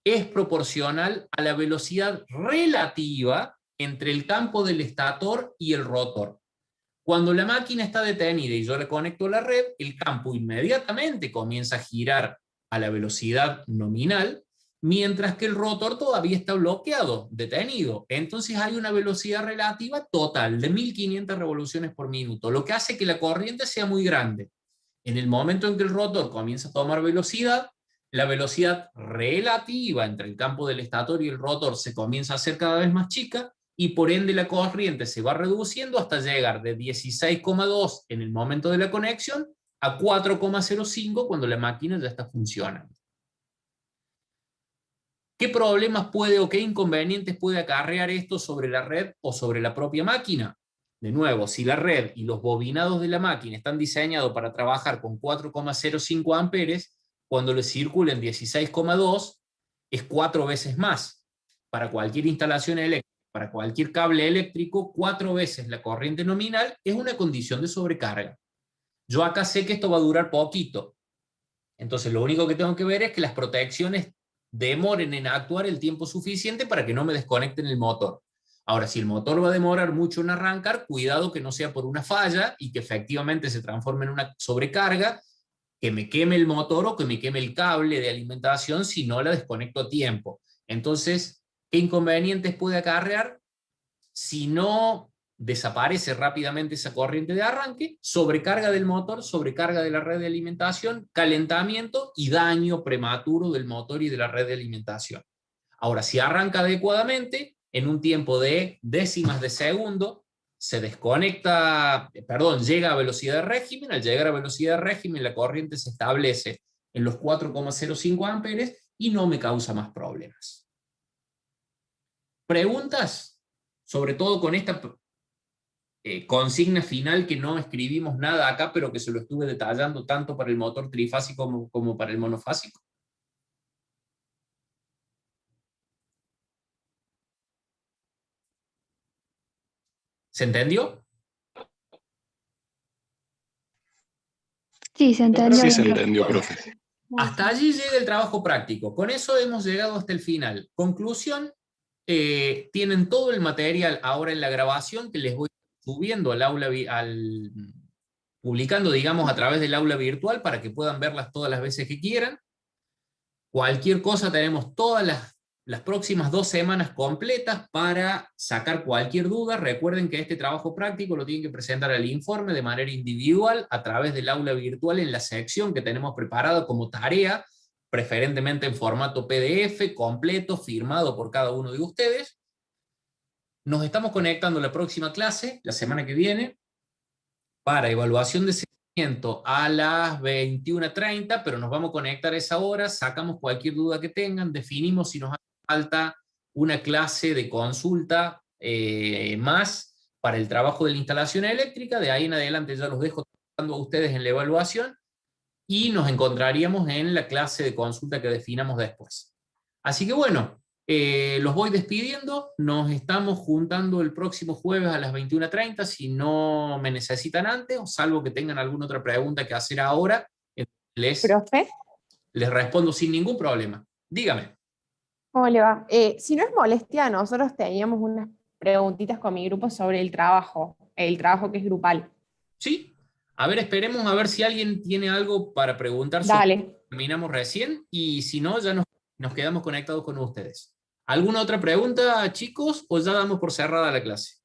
es proporcional a la velocidad relativa entre el campo del estator y el rotor. Cuando la máquina está detenida y yo le conecto a la red, el campo inmediatamente comienza a girar a la velocidad nominal, mientras que el rotor todavía está bloqueado, detenido. Entonces hay una velocidad relativa total de 1500 revoluciones por minuto, lo que hace que la corriente sea muy grande. En el momento en que el rotor comienza a tomar velocidad, la velocidad relativa entre el campo del estator y el rotor se comienza a hacer cada vez más chica, y por ende la corriente se va reduciendo hasta llegar de 16,2 en el momento de la conexión a 4,05 cuando la máquina ya está funcionando. ¿Qué problemas puede o qué inconvenientes puede acarrear esto sobre la red o sobre la propia máquina? De nuevo, si la red y los bobinados de la máquina están diseñados para trabajar con 4,05 amperes, cuando le circulen 16,2 es 4 veces más. Para cualquier instalación eléctrica, para cualquier cable eléctrico, 4 veces la corriente nominal es una condición de sobrecarga. Yo acá sé que esto va a durar poquito. Entonces lo único que tengo que ver es que las protecciones demoren en actuar el tiempo suficiente para que no me desconecten el motor. Ahora, si el motor va a demorar mucho en arrancar, cuidado que no sea por una falla y que efectivamente se transforme en una sobrecarga, que me queme el motor o que me queme el cable de alimentación si no la desconecto a tiempo. Entonces, ¿qué inconvenientes puede acarrear? Si no desaparece rápidamente esa corriente de arranque, sobrecarga del motor, sobrecarga de la red de alimentación, calentamiento y daño prematuro del motor y de la red de alimentación. Ahora, si arranca adecuadamente, en un tiempo de décimas de segundo, se desconecta, llega a velocidad de régimen. Al llegar a velocidad de régimen, la corriente se establece en los 4,05 amperes y no me causa más problemas. ¿Preguntas? Sobre todo con esta consigna final que no escribimos nada acá, pero que se lo estuve detallando tanto para el motor trifásico como para el monofásico. ¿Se entendió? Sí, se entendió Sí bien, se profe. entendió, profe. Hasta allí llega el trabajo práctico. Con eso hemos llegado hasta el final. Conclusión, tienen todo el material ahora en la grabación que les voy subiendo al aula, publicando, digamos, a través del aula virtual para que puedan verlas todas las veces que quieran. Cualquier cosa, tenemos todas las próximas 2 semanas completas para sacar cualquier duda. Recuerden que este trabajo práctico lo tienen que presentar al informe de manera individual a través del aula virtual en la sección que tenemos preparada como tarea, preferentemente en formato PDF, completo, firmado por cada uno de ustedes. Nos estamos conectando la próxima clase, la semana que viene, para evaluación de seguimiento a las 21:30, pero nos vamos a conectar a esa hora, sacamos cualquier duda que tengan, definimos si nos hace falta una clase de consulta más para el trabajo de la instalación eléctrica. De ahí en adelante ya los dejo trabajando a ustedes en la evaluación y nos encontraríamos en la clase de consulta que definamos después. Así que bueno, los voy despidiendo, nos estamos juntando el próximo jueves a las 21:30, si no me necesitan antes, o salvo que tengan alguna otra pregunta que hacer ahora, les Profe, respondo sin ningún problema. Dígame. ¿cómo le va? Si no es molestia, nosotros teníamos unas preguntitas con mi grupo sobre el trabajo que es grupal. ¿Sí? A ver, esperemos a ver si alguien tiene algo para preguntar sobre lo Dale. que terminamos recién, y si no, ya nos quedamos conectados con ustedes. ¿Alguna otra pregunta, chicos, o ya damos por cerrada la clase?